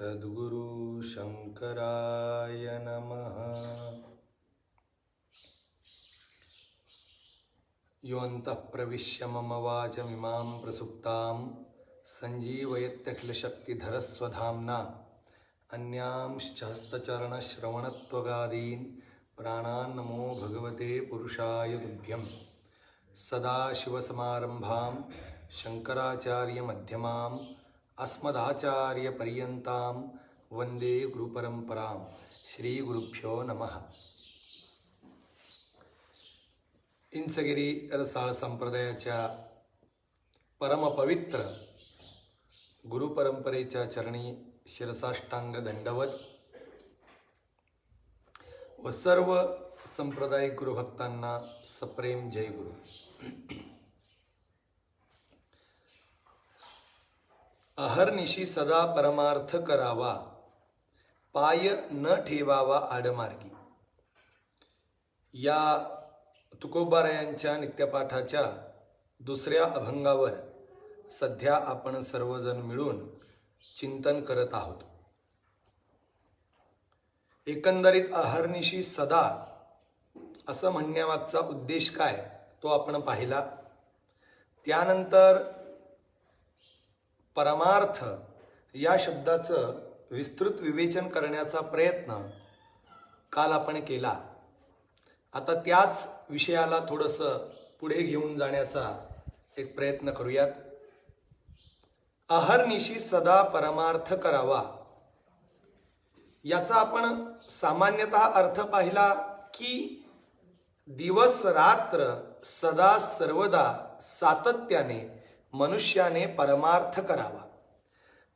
सद्गुरु शंकराय नमः। यो अन्तः प्रविश्य मम वाचमिमां प्रसुप्तां सञ्जीवयत्यखिलशक्तिधरस्वधाम्ना अन्यांश्च हस्तचरणश्रवणत्वगादीन् प्राणान् नमो भगवते पुरुषाय तुभ्यं। सदाशिवसमारम्भां शङ्कराचार्यमध्यमाम् अस्मदाचार्यपर्यन्तां वन्दे गुरुपरम्परां। श्रीगुरुभ्यो नमः। इंचगिरी रसाळ संप्रदायाच्या परमपवित्र गुरुपरंपरेच्या चरणी शिरसाष्टांग दंडवत व सर्व संप्रदायिक गुरुभक्तांना सप्रेम जय गुरु। अहर्निशी सदा परमार्थ करावा, पाय न ठेवावा आडमार्गी। या तुकोबारायांच्या नित्यपाठाच्या दुसऱ्या अभंगावर सध्या आपण सर्वजण मिळून चिंतन करत आहोत। एकंदरीत अहर्निशी सदा असं म्हणण्यामागचा उद्देश काय तो आपण पाहिला। त्यानंतर परमार्थ या शब्दाचं विस्तृत विवेचन करण्याचा प्रयत्न काल आपण केला। आता त्याच विषयाला थोडंसं पुढे घेऊन जाण्याचा एक प्रयत्न करूयात। अहर्निशी सदा परमार्थ करावा याचा आपण सामान्यतः अर्थ पाहिला की दिवस रात्र सदा सर्वदा सातत्याने मनुष्याने परमार्थ करावा।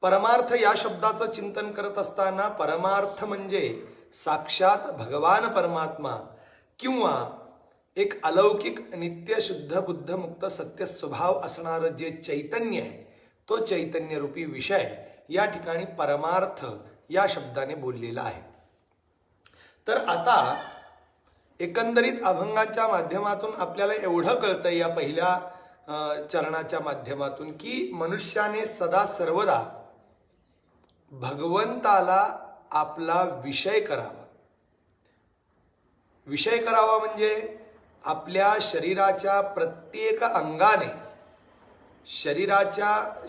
परमार्थ या शब्दाचं चिंतन करत असताना परमार्थ म्हणजे साक्षात भगवान परमात्मा किंवा एक अलौकिक नित्य शुद्ध बुद्ध मुक्त सत्य स्वभाव असणारं जे चैतन्य आहे तो चैतन्य रूपी विषय या ठिकाणी परमार्थ या शब्दाने बोललेला आहे। तर आता एकंदरीत अभंगाच्या माध्यमातून आपल्याला एवढं कळतं या पहिल्या चरणाच्या माध्यमातून की मनुष्याने सदा सर्वदा भगवंताला आपला विषय करावा। विषय करावा म्हणजे आपल्या शरीराच्या प्रत्येक अंगाने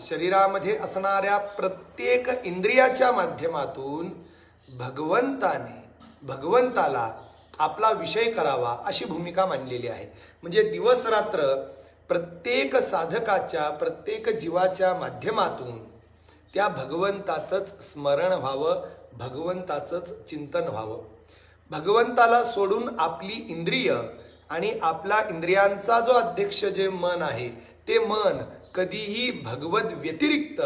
शरीरामध्ये असणाऱ्या प्रत्येक इंद्रियाच्या माध्यमातून भगवंताला आपला विषय करावा अशी भूमिका मांडलेली आहे। म्हणजे दिवस रात्र प्रत्येक साधकाच्या प्रत्येक जीवाच्या माध्यमातून त्या भगवंताचंच स्मरण व्हावं, भगवंताचंच चिंतन व्हावं। भगवंताला सोडून आपली इंद्रिय आणि आपला इंद्रियांचा जो अध्यक्ष जे मन आहे ते मन कधीही भगवत व्यतिरिक्त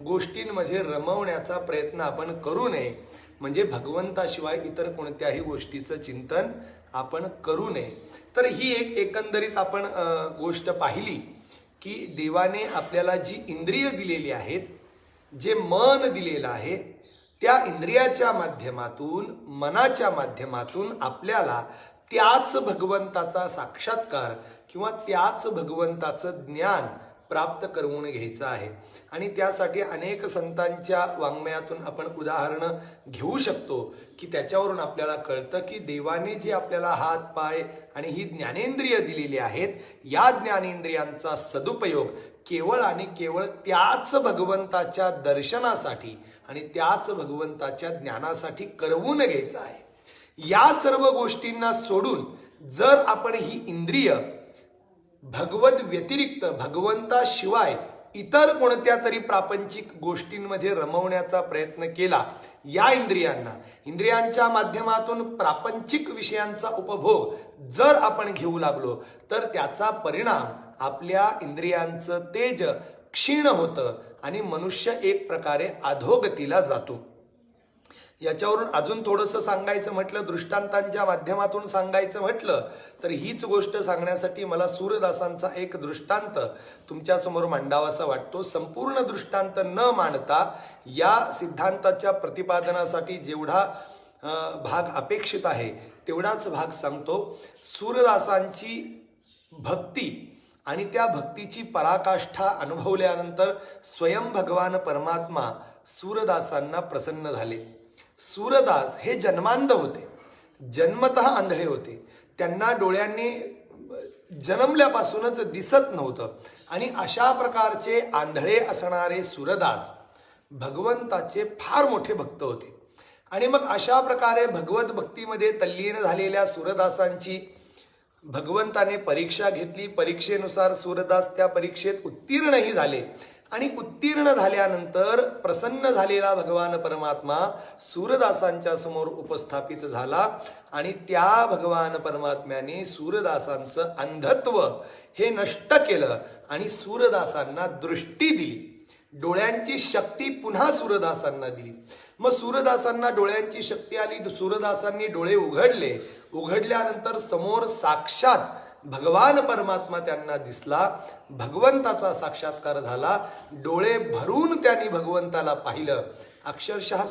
गोष्टींमध्ये रमवण्याचा प्रयत्न आपण करू नये। म्हणजे भगवंताशिवाय इतर कोणत्याही गोष्टीचं चिंतन आपण करू नये। तर ही एक एकंदरीत आपण गोष्ट पाहिली की देवाने आपल्याला जी इंद्रिय दिलेली आहेत, जे मन दिलेलं आहे, त्या इंद्रियाच्या माध्यमातून मनाच्या माध्यमातून आपल्याला त्याच भगवंताचा साक्षात्कार किंवा त्याच भगवंताचं ज्ञान प्राप्त करून घ्यायचं आहे। आणि त्यासाठी अनेक संतांच्या वाङ्मयातून आपण उदाहरणं घेऊ शकतो की त्याच्यावरून आपल्याला कळतं की देवाने जे आपल्याला हात पाय आणि ही ज्ञानेंद्रिय दिलेली आहेत, या ज्ञानेंद्रियांचा सदुपयोग केवळ आणि केवळ त्याच भगवंताच्या दर्शनासाठी आणि त्याच भगवंताच्या ज्ञानासाठी करवून घ्यायचं आहे। या सर्व गोष्टींना सोडून जर आपण ही इंद्रिय भगवत व्यतिरिक्त भगवंताशिवाय इतर कोणत्या तरी प्रापंचिक गोष्टींमध्ये रमवण्याचा प्रयत्न केला, या इंद्रियांच्या माध्यमातून प्रापंचिक विषयांचा उपभोग जर आपण घेऊ लागलो तर त्याचा परिणाम आपल्या इंद्रियांचं तेज क्षीण होतं आणि मनुष्य एक प्रकारे अधोगतीला जातो। याच्यावरून अजून थोडंसं सांगायचं म्हटलं, दृष्टांतांच्या माध्यमातून सांगायचं म्हटलं तर हीच गोष्ट सांगण्यासाठी मला सूरदासांचा एक दृष्टांत तुमच्यासमोर मांडावासा वाटतो। संपूर्ण दृष्टांत न मांडता या सिद्धांताच्या प्रतिपादनासाठी जेवढा भाग अपेक्षित आहे तेवढाच भाग सांगतो। सूरदासांची भक्ती आणि त्या भक्तीची पराकाष्ठा अनुभवल्यानंतर स्वयं भगवान परमात्मा सूरदासांना प्रसन्न झाले. सूरदास हे जन्मांध होते, जन्मतः आंधळे होते. त्यांना डोळ्यांनी जन्मल्यापासूनच दिसत नव्हतं. आणि अशा प्रकारचे आंधळे असणारे सूरदास भगवंताचे फार मोठे भक्त होते. आणि मग अशा प्रकारे भगवत भक्तीमध्ये तल्लीन झालेल्या सूरदासांची भगवंताने परीक्षा घेतली. परीक्षेनुसार सूरदास त्या परीक्षेत उत्तीर्णही झाले. आणि उत्तीर्ण झाल्यानंतर प्रसन्न झालेला भगवान परमात्मा सूरदासांच्या समोर उपस्थापित झाला. आणि त्या भगवान परमात्म्याने सूरदासांचं अंधत्व हे नष्ट केलं आणि सूरदासांना दृष्टी दिली. डोळ्यांची शक्ती पुन्हा सूरदासांना दिली. मग सूरदासांना डोळ्यांची शक्ती आली. सूरदासांनी डोळे उघडले. उघडल्यानंतर समोर साक्षात भगवान परमात्मा त्यांना दिसला. भगवंताचा साक्षात्कार झाला. डोळे भरून त्यांनी भगवंताला पाहिलं. अक्षरशः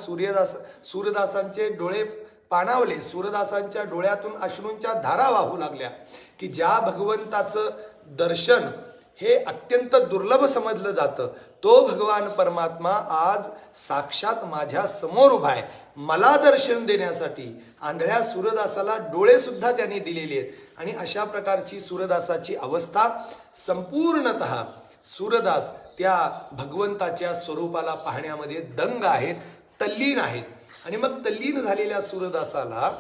सूरदासांचे डोळे पाणावले. सूरदासांच्या डोळ्यातून अश्रूंच्या धारा वाहू लागल्या की ज्या भगवंताचं दर्शन हे अत्यंत दुर्लभ समजलं जातं, तो भगवान परमात्मा आज साक्षात माझ्या समोर उभा आहे. मला दर्शन देण्यासाठी आंधळ्या सूरदासाला डोळे सुद्धा त्यांनी दिलेले आहेत. आणि अशा प्रकारची सूरदासाची अवस्था संपूर्णतः सूरदास त्या भगवंताच्या स्वरूपाला पाहण्यामध्ये दंग आहेत, तल्लीन आहेत. आणि मग तल्लीन झालेल्या सूरदासाला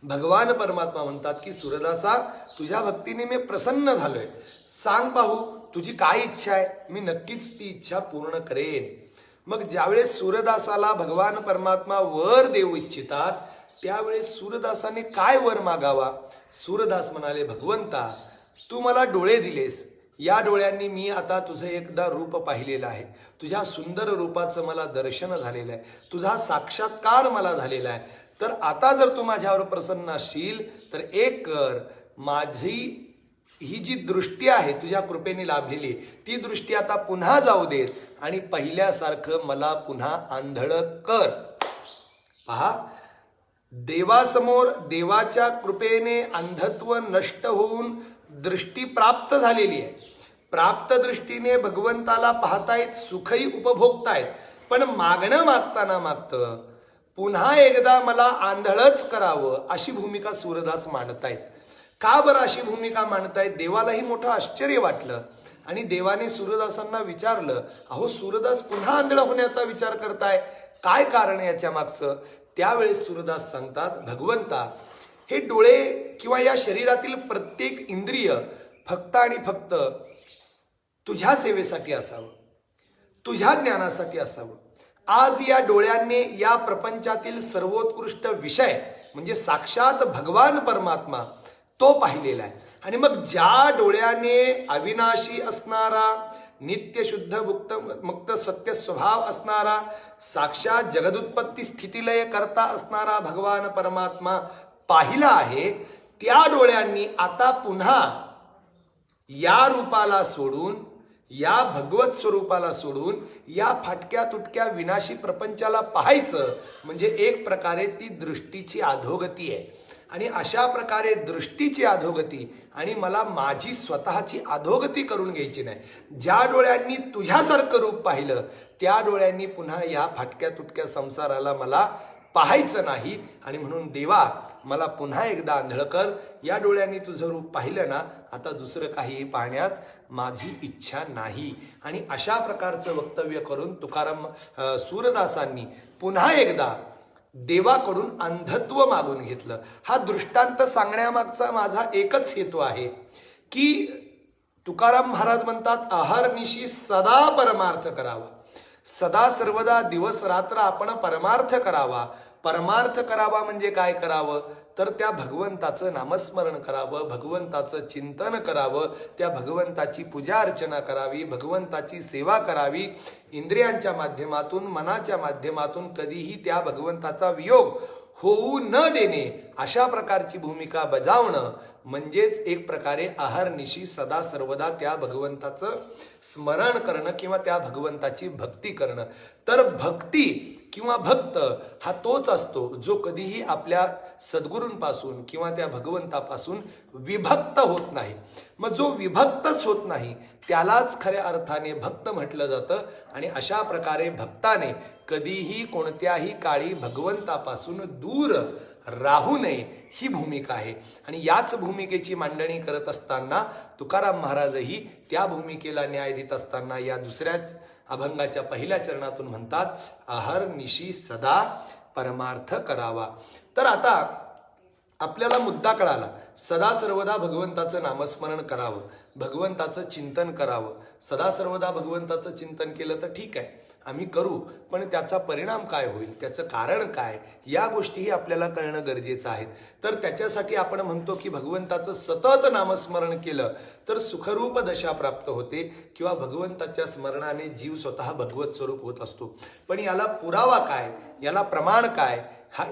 भगवान परमात्मा म्हणतात की सूरदासा, तुझ्या भक्तीने मी प्रसन्न झालोय. सांग पाहू तुझी काय इच्छा आहे, मी नक्कीच ती इच्छा पूर्ण करेन. मग ज्यावेळेस सूरदासाला भगवान परमात्मा वर देऊ इच्छितात त्यावेळेस सूरदासाने काय वर मागावा? सूरदास म्हणाले, भगवंता तू मला डोळे दिलेस, या डोळ्यांनी मी आता तुझं एकदा रूप पाहिलेलं आहे. तुझ्या सुंदर रूपाचं मला दर्शन झालेलं आहे. तुझा साक्षात्कार मला झालेला आहे. तर आता जर तू माझ्यावर प्रसन्न असशील तर एक कर, माझी ही जी दृष्टी आहे तुझ्या कृपेने लाभलेली ती दृष्टी आता पुन्हा जाऊ देत आणि पहिल्यासारखं मला पुन्हा आंधळं कर. पहा, देवासमोर देवाच्या कृपेने अंधत्व नष्ट होऊन दृष्टी प्राप्त झालेली आहे. प्राप्त दृष्टीने भगवंताला पाहतायत, सुखही उपभोगतायत. पण मागणं मागताना मागतं पुन्हा एकदा मला आंधळच करावं अशी भूमिका सूरदास मांडतायत. का बरं अशी भूमिका मांडतायत? देवालाही मोठं आश्चर्य वाटलं आणि देवाने सूरदासांना विचारलं, अहो सूरदास पुन्हा आंधळ होण्याचा विचार करताय, काय कारण याच्या मागचं? त्यावेळेस सूरदास सांगतात, भगवंता हे डोळे किंवा या शरीरातील प्रत्येक इंद्रिय फक्त आणि फक्त तुझ्या सेवेसाठी असावं, तुझ्या ज्ञानासाठी असावं. आज या डोळ्यांनी या प्रपंचातील सर्वोत्कृष्ट विषय म्हणजे साक्षात भगवान परमात्मा तो पाहिलेला आहे. आणि मग ज्या डोळ्याने अविनाशी असणारा, नित्य शुद्ध मुक्त सत्य स्वभाव असणारा, साक्षात जगदुत्पत्ती स्थितिलय करता असणारा भगवान परमात्मा पाहिला आहे, त्या डोळ्यांनी आता पुन्हा या रूपाला सोडून, या भगवत स्वरूपाला सोडून या फाटक्या तुटक्या विनाशी प्रपंचाला पाहायचं म्हणजे एक प्रकारे ती दृष्टीची अधोगती आहे. आणि अशा प्रकारे दृष्टीची अधोगती आणि मला माझी स्वतःची अधोगती करून घ्यायची नाही. ज्या डोळ्यांनी तुझ्यासारखं रूप पाहिलं त्या डोळ्यांनी पुन्हा या फाटक्या तुटक्या संसाराला मला पाहायचं नाही. आणि म्हणून देवा मला पुन्हा एकदा आंधळ कर. या डोळ्यांनी तुझं रूप पाहिलं ना, आता दुसरं काहीही पाहण्यात माझी इच्छा नाही. आणि अशा प्रकारचं वक्तव्य करून तुकाराम सूरदासांनी पुन्हा एकदा देवाकडून अंधत्व मागून घेतलं. हा दृष्टांत सांगण्यामागचा माझा एकच हेतू आहे की तुकाराम महाराज म्हणतात, अहर्निशी सदा परमार्थ करावा. सदा सर्वदा दिवस रात्र आपण परमार्थ करावा. परमार्थ करावा म्हणजे काय करावं? तर त्या भगवंताचं नामस्मरण करावं, भगवंताचं चिंतन करावं, त्या भगवंताची पूजा अर्चना करावी, भगवंताची सेवा करावी. इंद्रियांच्या माध्यमातून, मनाच्या माध्यमातून कधीही त्या भगवंताचा वियोग होऊ न देणे, अशा प्रकारची भूमिका बजावणं म्हणजेच एक प्रकारे अहर्निशी सदा सर्वदा त्या भगवंताचं स्मरण करणं किंवा त्या भगवंताची भक्ती करणं. तर भक्ती किंवा भक्त हा तोच असतो जो कधीही आपल्या सद्गुरूंपासून किंवा त्या भगवंतापासून विभक्त होत नाही. मग जो विभक्तच होत नाही त्यालाच खऱ्या अर्थाने भक्त म्हटलं जातं. आणि अशा प्रकारे भक्ताने कधीही कोणत्याही काळी भगवंतापासून दूर राहू नये ही भूमिका आहे. आणि याच भूमिकेची मांडणी करत असताना तुकाराम महाराजही त्या भूमिकेला न्याय देत असताना या दुसऱ्याच अभंगाच्या पहिल्या चरणातून म्हणतात, अहर्निशी सदा परमार्थ करावा. तर आता आपल्याला मुद्दा कळाला, सदा सर्वदा भगवंताचं नामस्मरण करावं, भगवंताचं चिंतन करावं. सदा सर्वदा भगवंताचं चिंतन केलं तर ठीक आहे, आम्ही करू, पण त्याचा परिणाम काय होईल, त्याचं कारण काय, या गोष्टीही आपल्याला कळणं गरजेचं आहे. तर त्याच्यासाठी आपण म्हणतो की भगवंताचं सतत नामस्मरण केलं तर सुखरूप दशा प्राप्त होते किंवा भगवंताच्या स्मरणाने जीव स्वतः भगवत स्वरूप होत असतो. पण याला पुरावा काय, याला प्रमाण काय,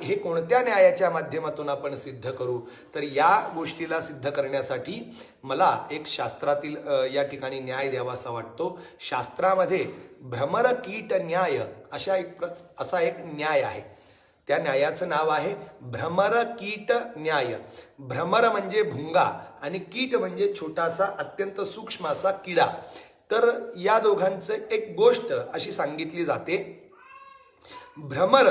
हे कोणत्या न्यायाच्या माध्यमातून आपण सिद्ध करू. तर या गोष्टीला सिद्ध करण्यासाठी मला एक शास्त्रातील या ठिकाणी न्याय द्यावासा वाटतो. शास्त्रामध्ये भ्रमर कीट न्याय असा एक न्याय आहे. त्या न्यायाचं नाव आहे भ्रमर कीट न्याय. भ्रमर म्हणजे भुंगा आणि कीट म्हणजे छोटासा अत्यंत सूक्ष्म असा किडा. तर या दोघांचं एक गोष्ट अशी सांगितली जाते. भ्रमर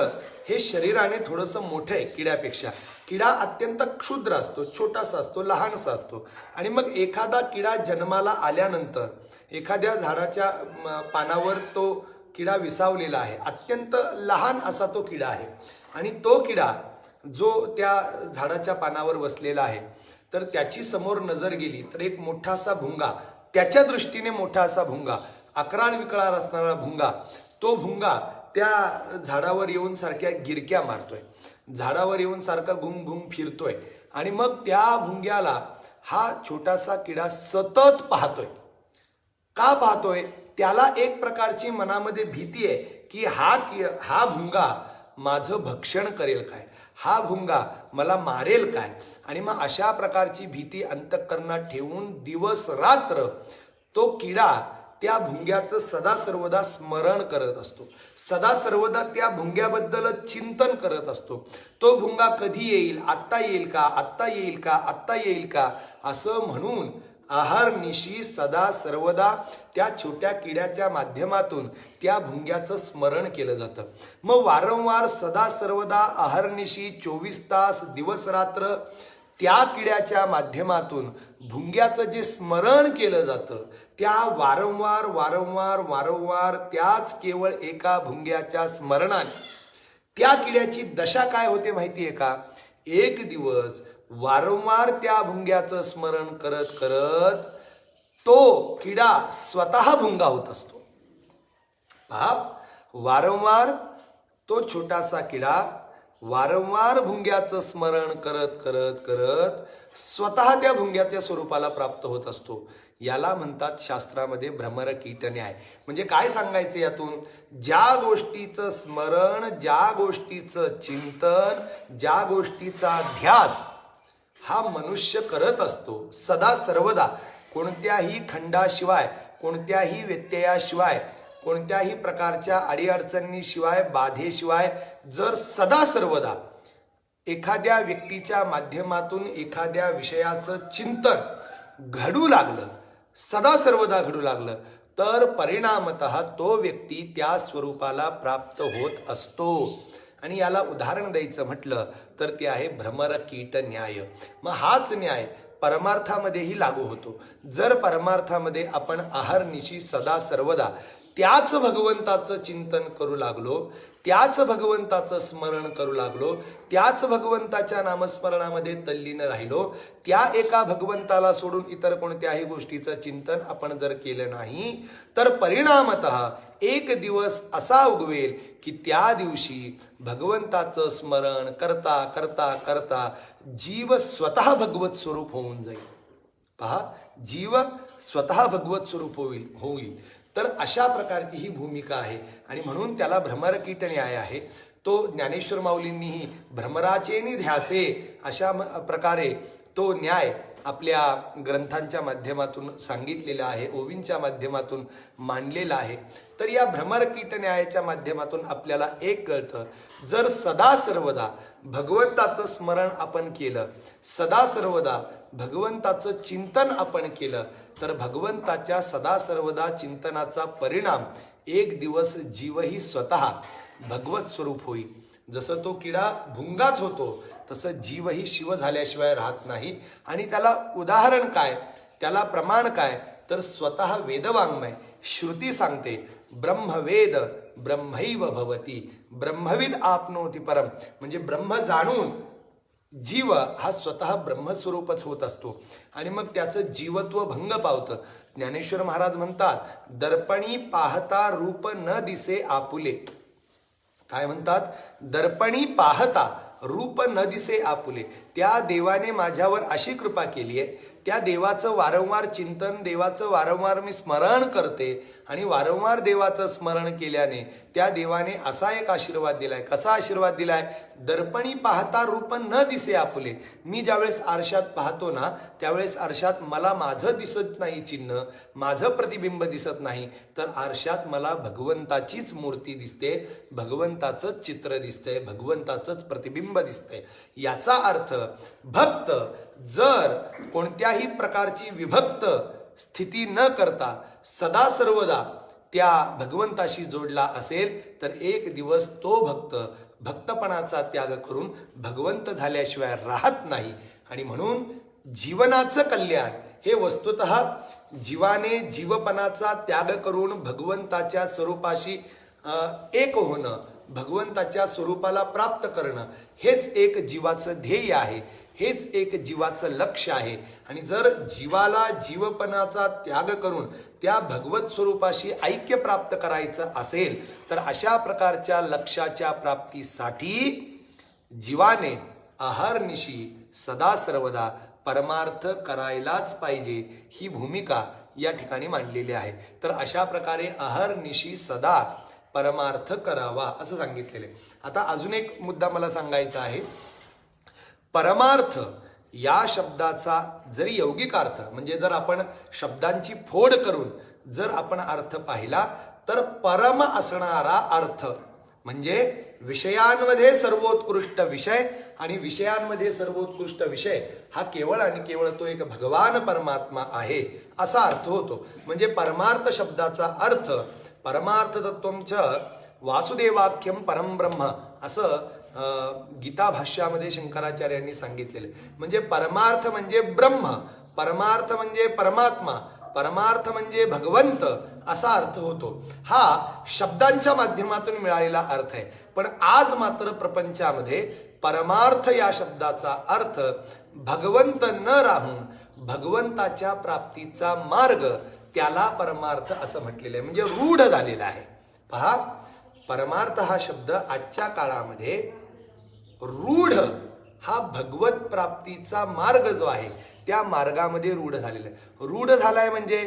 हे शरीराने थोडंसं मोठं आहे किड्यापेक्षा. किडा अत्यंत क्षुद्र असतो, छोटासा असतो, लहानसा असतो. आणि मग एखादा किडा जन्माला आल्यानंतर एखाद्या झाडाच्या पानावर तो किडा विसावलेला आहे, अत्यंत लहान असा तो किडा आहे. आणि तो किडा जो त्या झाडाच्या पानावर बसलेला आहे, तर त्याची समोर नजर गेली तर एक मोठासा भुंगा, त्याच्या दृष्टीने मोठा असा भुंगा, अकराळ विकराळ असणारा भुंगा, तो भुंगा त्या झाडावर येऊन सारख्या गिरक्या मारतोय, झाडावर येऊन सारखा घुम घुम फिरतोय. आणि मग त्या भुंग्याला हा छोटासा किडा सतत पाहतोय. का पाहतोय? त्याला एक प्रकारची मनामध्ये भीती आहे की हा भुंगा माझं भक्षण करेल काय, हा भुंगा मला मारेल काय. आणि मग अशा प्रकारची भीती अंतःकरणात ठेवून दिवस रात्र तो किडा त्या भुंग्याचं सदा सर्वदा स्मरण करत असतो, सदा सर्वदा त्या भुंग्याबद्दल चिंतन करत असतो. तो भुंगा कधी येईल, आत्ता येईल का, आत्ता येईल का, आत्ता येईल का, असं म्हणून अहर्निशी सदा सर्वदा त्या छोट्या किड्याच्या माध्यमातून त्या भुंग्याचं स्मरण केलं जातं. मग वारंवार सदा सर्वदा अहर्निशी 24 तास दिवस रात्र त्या किड्याच्या माध्यमातून भुंग्याचं जे स्मरण केलं जातं, त्या वारंवार वारंवार वारंवार त्याच केवळ एका भुंग्याच्या स्मरणाने त्या किड्याची दशा काय होते माहिती आहे का? एक दिवस वारंवार त्या भुंग्याचं स्मरण करत करत तो किडा स्वतः भुंगा होत असतो. पहा, वारंवार तो छोटासा किडा वारंवार भुंग्याचं स्मरण करत करत करत स्वतः त्या भुंग्याच्या स्वरूपाला प्राप्त होत असतो. याला म्हणतात शास्त्रामध्ये भ्रमर कीट न्याय. म्हणजे काय सांगायचं यातून? ज्या गोष्टीचं स्मरण, ज्या गोष्टीचं चिंतन, ज्या गोष्टीचा ध्यास हा मनुष्य करत असतो सदा सर्वदा, कोणत्याही खंडाशिवाय, कोणत्याही व्यत्ययाशिवाय, कोणत्याही प्रकारच्या अडीअडचणीशिवाय, बाधेशिवाय जर सदा सर्वदा एखाद्या व्यक्तीच्या माध्यमातून एखाद्या विषयाचं चिंतन घडू लागलं, सदा सर्वदा घडू लागलं, तर परिणामतः तो व्यक्ती त्या स्वरूपाला प्राप्त होत असतो. आणि याला उदाहरण द्यायचं म्हटलं तर ते आहे भ्रमर कीट न्याय. मग हाच न्याय परमार्थामध्येही लागू होतो. जर परमार्थामध्ये आपण अहर्निशी सदा सर्वदा त्याच भगवंताचं चिंतन करू लागलो, त्याच भगवंताचं स्मरण करू लागलो, त्याच भगवंताच्या नामस्मरणामध्ये तल्लीन राहिलो, त्या एका भगवंताला सोडून इतर कोणत्याही गोष्टीचं चिंतन आपण जर केलं नाही, तर परिणामतः एक दिवस असा उगवेल की त्या दिवशी भगवंताचं स्मरण करता करता करता जीव स्वतः भगवत स्वरूप होऊन जाईल. पहा, जीव स्वतः भगवत स्वरूप होईल. तर अशा प्रकारची ही भूमिका आहे आणि म्हणून त्याला भ्रमरकीट न्याय आहे. तो ज्ञानेश्वर माऊलींनीही भ्रमराचेनी ध्यासे अशा प्रकारे तो न्याय आपल्या ग्रंथांच्या माध्यमातून सांगितलेलं आहे, ओवींच्या माध्यमातून मांडलेलं आहे. तर या भ्रमरकीट न्यायाच्या माध्यमातून आपल्याला एक कळतं, जर सदा सर्वदा भगवंताचं स्मरण आपण केलं, सदा सर्वदा भगवंताचं चिंतन आपण केलं, तर भगवंताच्या सदा सर्वदा चिंतनाचा परिणाम एक दिवस जीवही स्वतः भगवत स्वरूप होईल. जसं तो किडा भुंगाच होतो, तसं जीवही शिव झाल्याशिवाय राहत नाही. आणि त्याला उदाहरण काय, त्याला प्रमाण काय, तर स्वतः वेदवाङ्मय श्रुती सांगते, ब्रह्मवेद ब्रह्मैव भवती, ब्रह्मविद आपनोति परम. म्हणजे ब्रह्म जाणून जीव हा स्वतः ब्रह्मस्वरूपच होत असतो आणि मग त्याचं जीवत्व भंग पावतं. ज्ञानेश्वर महाराज म्हणतात, दर्पणी पाहता रूप न दिसे आपुले. काय म्हणतात? दर्पणी पाहता रूप न दिसे आपुले. त्या देवाने माझ्यावर अशी कृपा केली आहे, त्या देवाचं वारंवार चिंतन, देवाचं वारंवार मी स्मरण करते आणि वारंवार देवाचं स्मरण केल्याने त्या देवाने असा एक आशीर्वाद दिलाय. कसा आशीर्वाद दिलाय? दर्पणी पाहता रूप न दिसे आपुले. मी ज्यावेळेस आरशात पाहतो ना, त्यावेळेस आरशात मला माझं दिसत नाही चिन्ह, माझं प्रतिबिंब दिसत नाही, तर आरशात मला भगवंताचीच मूर्ती दिसते, भगवंताचंच चित्र दिसतंय, भगवंताचंच प्रतिबिंब दिसतंय. याचा अर्थ भक्त जर कोणत्याही प्रकारची विभक्त स्थिती न करता सदा सर्वदा त्या भगवंताशी जोडला असेल, तर एक दिवस तो भक्त भक्तपणाचा त्याग करून भगवंत झाल्याशिवाय राहत नाही. आणि म्हणून जीवनाचं कल्याण हे वस्तुतः जीवाने जीवपणाचा त्याग करून भगवंताच्या स्वरूपाशी एक होणं, भगवंताच्या स्वरूपाला प्राप्त करणं, हेच एक जीवाचं ध्येय आहे, हेच एक जीवाचं लक्ष्य आहे. आणि जर जीवाला जीवपणाचा त्याग करून त्या भगवत स्वरूपाशी ऐक्य प्राप्त करायचं असेल, तर अशा प्रकारच्या लक्ष्याच्या प्राप्तीसाठी जीवाने अहर्निशी सदा सर्वदा परमार्थ करायलाच पाहिजे, ही भूमिका या ठिकाणी मांडलेली आहे. तर अशा प्रकारे अहर्निशी सदा परमार्थ करावा असं सांगितलेले. आता अजून एक मुद्दा मला सांगायचा आहे. परमार्थ या शब्दाचा जरी यौगिक अर्थ, म्हणजे जर आपण शब्दांची फोड करून जर आपण अर्थ पाहिला, तर परम असणारा अर्थ म्हणजे विषयांमध्ये सर्वोत्कृष्ट विषय, आणि विषयांमध्ये सर्वोत्कृष्ट विषय हा केवळ आणि केवळ तो एक भगवान परमात्मा आहे असा अर्थ होतो. म्हणजे परमार्थ शब्दाचा अर्थ परमार्थ तत्वंच वासुदेवाख्यम परम ब्रह्म असं गीता भाष्यामध्ये शंकराचार्यांनी सांगितलेलं. म्हणजे परमार्थ म्हणजे ब्रह्म, परमार्थ म्हणजे परमात्मा, परमार्थ म्हणजे भगवंत असा अर्थ होतो. हा शब्दांच्या माध्यमातून मिळालेला अर्थ आहे. पण आज मात्र प्रपंचामध्ये परमार्थ या शब्दाचा अर्थ भगवंत न राहून भगवंताच्या प्राप्तीचा मार्ग, त्याला परमार्थ असं म्हटलेलं आहे, म्हणजे रूढ झालेला आहे. पहा, परमार्थ हा शब्द आजच्या काळामध्ये रूढ हा भगवत प्राप्तीचा मार्ग जो आहे त्या मार्गामध्ये रूढ झालेला आहे. रूढ झालाय म्हणजे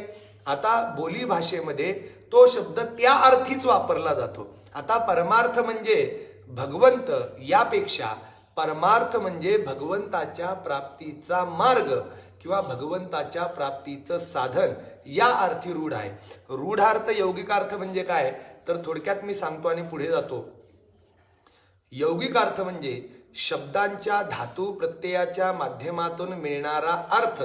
आता बोली भाषेमध्ये तो शब्द त्या अर्थीच वापरला जातो. आता परमार्थ म्हणजे भगवंत यापेक्षा परमार्थ म्हणजे भगवंताच्या प्राप्तीचा मार्ग किंवा भगवंताच्या प्राप्तीचं साधन या अर्थी रूढ आहे. रूढार्थ यौगिकार्थ म्हणजे काय, तर थोडक्यात मी सांगतो आणि पुढे जातो. यौगिक अर्थ म्हणजे शब्दांच्या धातू प्रत्ययाच्या माध्यमातून मिळणारा अर्थ,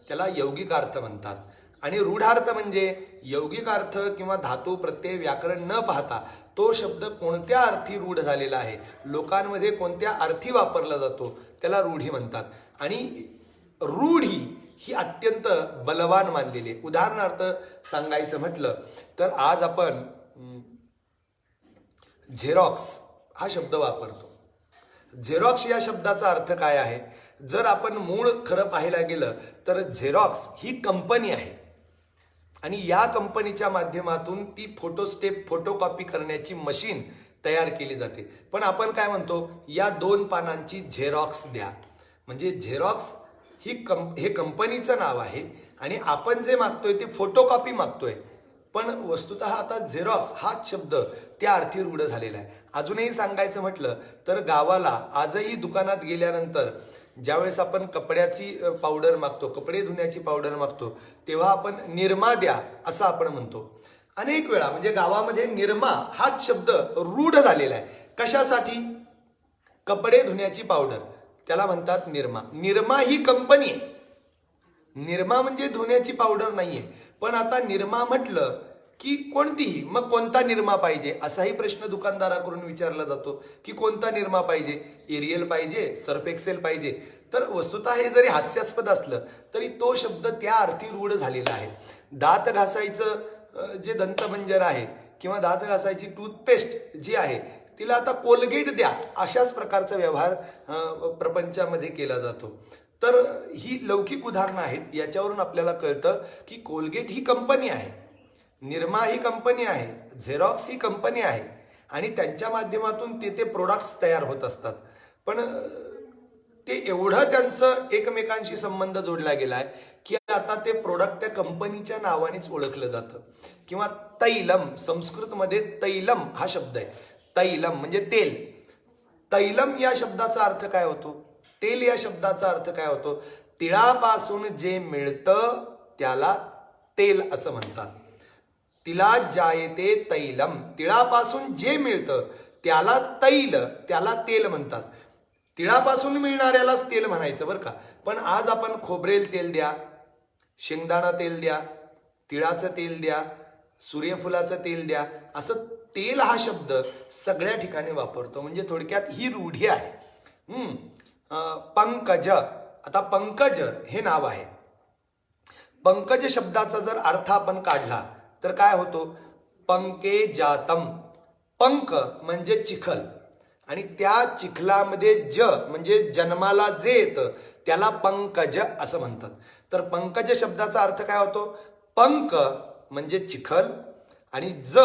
त्याला यौगिक अर्थ म्हणतात. आणि रूढार्थ म्हणजे यौगिक अर्थ किंवा धातू प्रत्यय व्याकरण न पाहता तो शब्द कोणत्या अर्थी रूढ झालेला आहे, लोकांमध्ये कोणत्या अर्थी वापरला जातो, त्याला रूढी म्हणतात. आणि रूढी ही अत्यंत बलवान मानलेली आहे. उदाहरणार्थ सांगायचं म्हटलं तर आज आपण झेरॉक्स हा शब्द वापरतो. झेरॉक्स या शब्दाचा अर्थ काय आहे, जर आपण मूळ खरं पाहायला गेलं तर झेरॉक्स ही कंपनी आहे आणि या कंपनीच्या माध्यमातून ती फोटोस्टेप फोटोकॉपी करण्याची मशीन तयार केली जाते. पण आपण काय म्हणतो, या 2 पानांची झेरॉक्स द्या. म्हणजे झेरॉक्स हे कंपनीचं नाव आहे आणि आपण जे मागतोय ते फोटोकॉपी मागतोय. पण वस्तुतः आता झेरॉक्स हाच शब्द त्या अर्थी रूढ झालेला आहे. अजूनही सांगायचं म्हटलं तर गावाला आजही दुकानात गेल्यानंतर ज्यावेळेस आपण कपड्याची पावडर मागतो, कपडे धुण्याची पावडर मागतो, तेव्हा आपण निरमा द्या असं आपण म्हणतो. अनेक वेळा म्हणजे गावामध्ये निरमा हाच शब्द रूढ झालेला आहे. कशासाठी? कपडे धुण्याची पावडर त्याला म्हणतात निरमा. निरमा ही कंपनी आहे. निरमा म्हणजे धुण्याची पावडर नाहीये. पण आता निरमा म्हटलं की कोणतीही, मग कोणता निरमा पाहिजे असाही प्रश्न दुकानदाराकडून विचारला जातो की कोणता निरमा पाहिजे, एरियल पाहिजे, सर्फ एक्सेल पाहिजे. तर वस्तुतः हे जरी हास्यास्पद असलं तरी तो शब्द त्या अर्थी रूढ झालेला आहे. दात घासायचं जे दंतमंजन आहे किंवा दात घासायची टूथपेस्ट जी आहे तिला आता कोलगेट द्या अशाच प्रकारचा व्यवहार प्रपंचामध्ये केला जातो. तर ही लौकिक उदाहरणं आहेत. याच्यावरून आपल्याला कळतं की कोलगेट ही कंपनी आहे, निरमा ही कंपनी आहे, झेरॉक्स ही कंपनी आहे आणि त्यांच्या माध्यमातून ते प्रोडक्ट्स तयार होत असतात. पण ते एवढं त्यांचं एकमेकांशी संबंध जोडला गेलाय की आता ते प्रोडक्ट त्या कंपनीच्या नावानेच ओळखलं जातं. किंवा तैलम, संस्कृतमध्ये तैलम हा शब्द आहे. तैलम म्हणजे तेल. तैलम या शब्दाचा अर्थ काय होतो? तेल या शब्दाचा अर्थ काय होतो? तिळापासून जे मिळतं त्याला तेल असं म्हणतात. तिला जायते तैलम, तिळापासून जे मिळतं त्याला तैल, त्याला तेल म्हणतात. तिळापासून मिळणाऱ्यालाच तेल म्हणायचं बरं का. पण आज आपण खोबरेल तेल द्या, शेंगदाणा तेल द्या, तिळाचं तेल द्या, सूर्यफुलाचं तेल द्या, असं तेल हा शब्द सगळ्या ठिकाणी वापरतो. म्हणजे थोडक्यात ही रूढी आहे. पंकज, आता पंकज हे नाव आहे. पंकज शब्दाचा जर अर्थ आपण काढला तर काय होतो? पंके जातम. पंक म्हणजे चिखल आणि त्या चिखलामध्ये ज म्हणजे जन्माला जे येतं त्याला पंकज असं म्हणतात. तर पंकज शब्दाचा अर्थ काय होतो? पंक म्हणजे चिखल आणि ज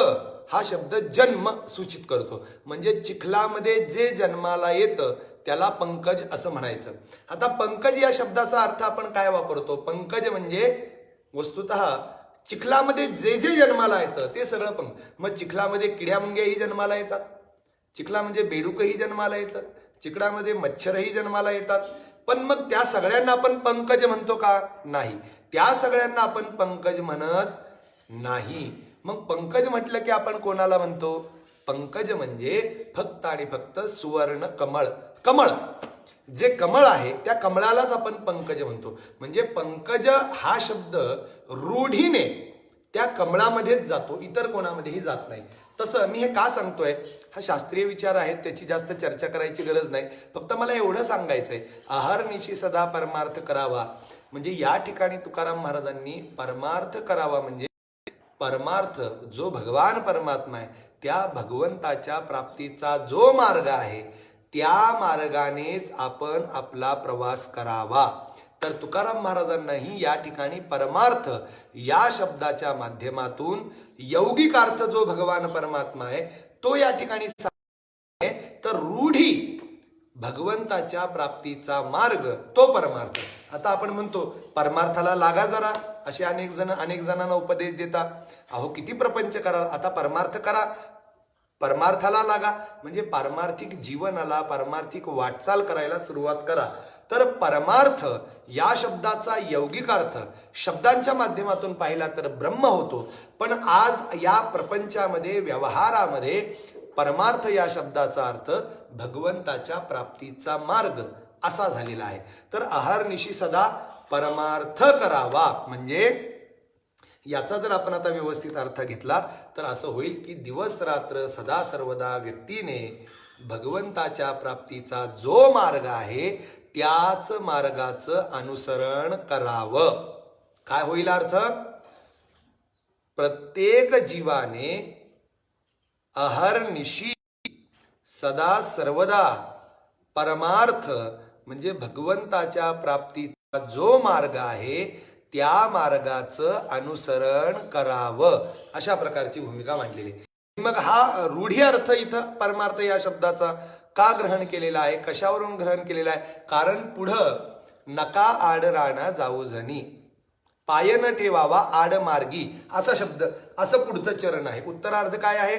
हा शब्द जन्म सूचित करतो. म्हणजे चिखलामध्ये जे जन्माला येतं त्याला पंकज असं म्हणायचं. आता पंकज या शब्दाचा अर्थ आपण काय वापरतो? पंकज म्हणजे वस्तुतः चिखलामध्ये जे जे जन्माला येतं ते सगळं पंक. मग चिखलामध्ये किड्यामुंग्याही जन्माला येतात, चिखलामध्ये बेडूकही जन्माला येतं, चिखलामध्ये मच्छरही जन्माला येतात. पण मग त्या सगळ्यांना आपण पंकज म्हणतो का? नाही, त्या सगळ्यांना आपण पंकज म्हणत नाही. मग पंकज म्हटलं की आपण कोणाला म्हणतो? पंकज म्हणजे फक्त आणि फक्त सुवर्ण कमळ. कमळ जे कमळ आहे त्या कमळालाच आपण पंकज म्हणतो. म्हणजे पंकज हा शब्द रूढीने त्या कमळामध्येच जातो, इतर कोणामध्येही जात नाही. तसं मी हे का सांगतोय? हा शास्त्रीय विचार आहेत, त्याची जास्त चर्चा करायची गरज नाही. फक्त मला एवढं सांगायचंय, अहर्निशी सदा परमार्थ करावा. म्हणजे या ठिकाणी तुकाराम महाराजांनी परमार्थ करावा म्हणजे परमार्थ जो भगवान परमात्मा आहे त्या भगवंताच्या प्राप्तीचा जो मार्ग आहे त्या मार्गानेच आपण आपला प्रवास करावा. तर तुकाराम महाराजांनाही या ठिकाणी परमार्थ या शब्दाच्या माध्यमातून यौगिक अर्थ जो भगवान परमात्मा आहे तो या ठिकाणी तर रूढी भगवंताच्या प्राप्तीचा मार्ग तो परमार्थ. आता आपण म्हणतो परमार्थाला लागा जरा, असे अनेक जणांना उपदेश देता. अहो किती प्रपंच करा, आता परमार्थ करा, परमार्थाला लागा. म्हणजे पारमार्थिक जीवनाला, पारमार्थिक वाटचाल करायला सुरुवात करा. तर परमार्थ या शब्दाचा यौगिक अर्थ शब्दांच्या माध्यमातून पाहिला तर ब्रह्म होतो. पण आज या प्रपंचामध्ये, व्यवहारामध्ये परमार्थ या शब्दाचा अर्थ भगवंताच्या प्राप्तीचा मार्ग असा झालेला आहे. तर अहर्निशी सदा परमार्थ करावा म्हणजे याचा जर आपण आता व्यवस्थित अर्थ घेतला तर असं होईल की दिवस रात्र सदा सर्वदा व्यक्तीने भगवंताच्या प्राप्तीचा जो मार्ग आहे त्याच मार्गाचं अनुसरण करावं. काय होईल अर्थ? प्रत्येक जीवाने अहर्निशी सदा सर्वदा परमार्थ म्हणजे भगवंताच्या प्राप्तीचा जो मार्ग आहे त्या मार्गाचं अनुसरण करावं, अशा प्रकारची भूमिका मांडलेली. मग हा रूढी अर्थ इथं परमार्थ या शब्दाचा का ग्रहण केलेला आहे, कशावरून ग्रहण केलेला आहे? कारण पुढं नका आड राणा जाऊ जनी, पाय न ठेवावा आड मार्गी असा शब्द, असं पुढचं चरण आहे. उत्तरार्ध काय आहे?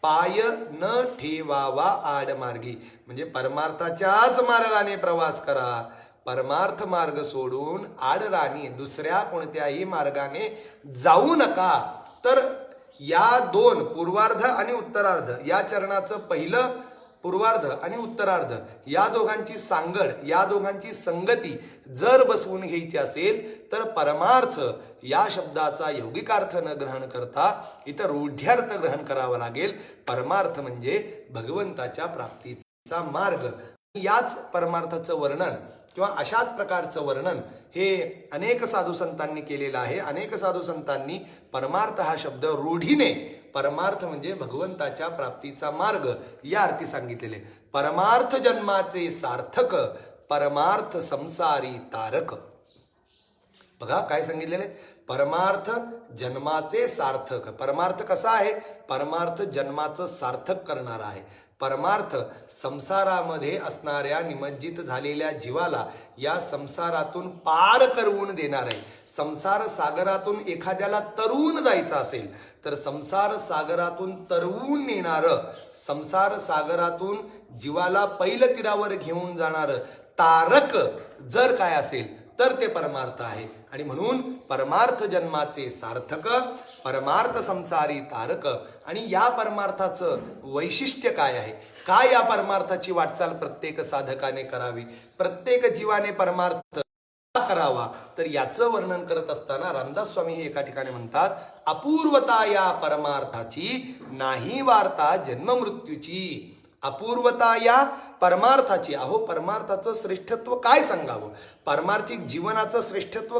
पाय न ठेवावा आड मार्गी म्हणजे परमार्थाच्याच मार्गाने प्रवास करा, परमार्थ मार्ग सोडून आडराणी दुसऱ्या कोणत्याही मार्गाने जाऊ नका. तर या दोन पूर्वार्ध आणि उत्तरार्ध या चरणाचं पहिलं पूर्वार्ध आणि उत्तरार्ध या दोघांची सांगड, या दोघांची संगती जर बसवून घ्यायची असेल तर परमार्थ या शब्दाचा यौगिकार्थ न ग्रहण करता इतर रूढ्यार्थ ग्रहण करावा लागेल. परमार्थ म्हणजे भगवंताच्या प्राप्तीचा मार्ग. याच परमार्थाचं वर्णन किंवा अशाच प्रकारचं वर्णन हे अनेक साधू संतांनी केलेलं आहे. अनेक साधू संतांनी परमार्थ हा शब्द रूढीने परमार्थ म्हणजे भगवंताच्या प्राप्तीचा मार्ग या अर्थी सांगितलेले. परमार्थ जन्माचे सार्थक, परमार्थ संसारी तारक. बघा काय सांगितलेले, परमार्थ जन्माचे सार्थक. परमार्थ कसा आहे? परमार्थ जन्माचं सार्थक करणारा आहे. परमार्थ संसारामध्ये असणाऱ्या निमज्जित झालेल्या जीवाला या संसारातून पार करवून देणार आहे. संसार सागरातून एखाद्याला तरवून जायचं असेल तर संसार सागरातून तरवून नेणारं, संसार सागरातून जीवाला पैलतीरावर घेऊन जाणारं तारक जर काय असेल तर ते परमार्थ आहे. आणि म्हणून परमार्थ जन्माचे सार्थक, परमार्थ संसारी तारक. आणि या परमार्थाचं वैशिष्ट्य काय आहे? काय या परमार्थाची वाटचाल प्रत्येक साधकाने करावी, प्रत्येक जीवाने परमार्थ करावा? तर याचं वर्णन करत असताना रामदास स्वामी हे एका ठिकाणी म्हणतात, अपूर्वता या परमार्थाची नाही वार्ता जन्म मृत्यूची. अपूर्वता या परमार्थाची. अहो परमार्थाचं श्रेष्ठत्व काय सांगावं, पारमार्थिक जीवनाचं श्रेष्ठत्व,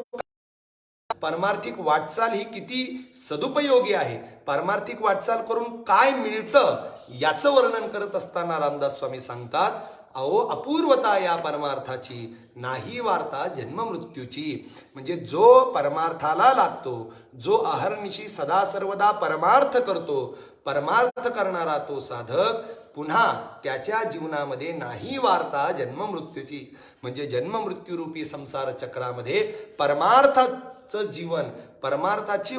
पारमार्थिक वाटचाल ही किती सदुपयोगी आहे, पारमार्थिक वाटचाल करून काय मिळतं याचं वर्णन करत असताना रामदास स्वामी सांगतात, अहो अपूर्वता या परमार्थाची नाही वार्ता जन्म मृत्यूची. म्हणजे जो परमार्थाला लागतो, जो अहर्निशी सदा सर्वदा परमार्थ करतो, परमार्थ करणारा तो साधक पुन्हा त्याच्या जीवनामध्ये नाही वार्ता जन्म मृत्यूची. म्हणजे जन्म मृत्यू रूपी संसार चक्रामध्ये परमार्थाचं जीवन, परमार्थाची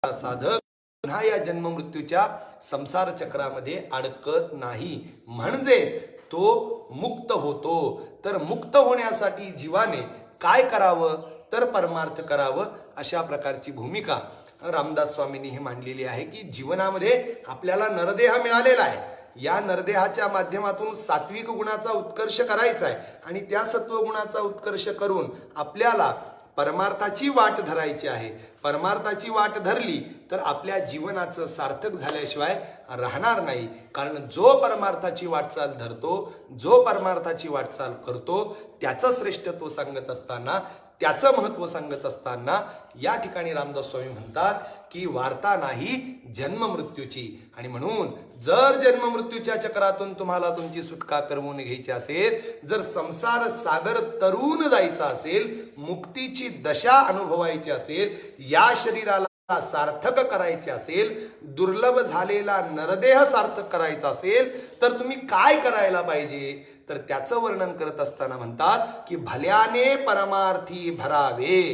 साधक पुन्हा या जन्म मृत्यूच्या संसार चक्रामध्ये अडकत नाही, म्हणजे तो मुक्त होतो. तर मुक्त होण्यासाठी जीवाने काय करावं तर परमार्थ करावं. अशा प्रकारची भूमिका रामदास स्वामींनी ही मांडलेली आहे की जीवनामध्ये आपल्याला नरदेह मिळालेला आहे, या नरदेहाच्या माध्यमातून सात्विक गुणाचा उत्कर्ष करायचा आहे आणि त्या सत्वगुणाचा उत्कर्ष करून आपल्याला परमार्थाची वाट धरायची आहे. परमार्थाची वाट धरली तर आपल्या जीवनाचं सार्थक झाल्याशिवाय राहणार नाही. कारण जो परमार्थाची वाटचाल धरतो, जो परमार्थाची वाटचाल करतो, त्याचं श्रेष्ठत्व सांगत असताना, त्याचं महत्व सांगत असताना या ठिकाणी रामदास स्वामी म्हणतात की वार्ता नाही जन्म मृत्यूची. आणि म्हणून जर जन्म मृत्यूच्या चक्रातून तुम्हाला तुमची सुटका करवून घ्यायची असेल, जर संसार सागर तरून जायचा असेल, मुक्तीची दशा अनुभवायची असेल, या शरीराला सार्थक करायचे असेल, दुर्लभ झालेला नरदेह सार्थक करायचा असेल तर तुम्ही काय करायला पाहिजे? तर त्याचं वर्णन करत असताना म्हणतात की भल्याने परमार्थी भरावे.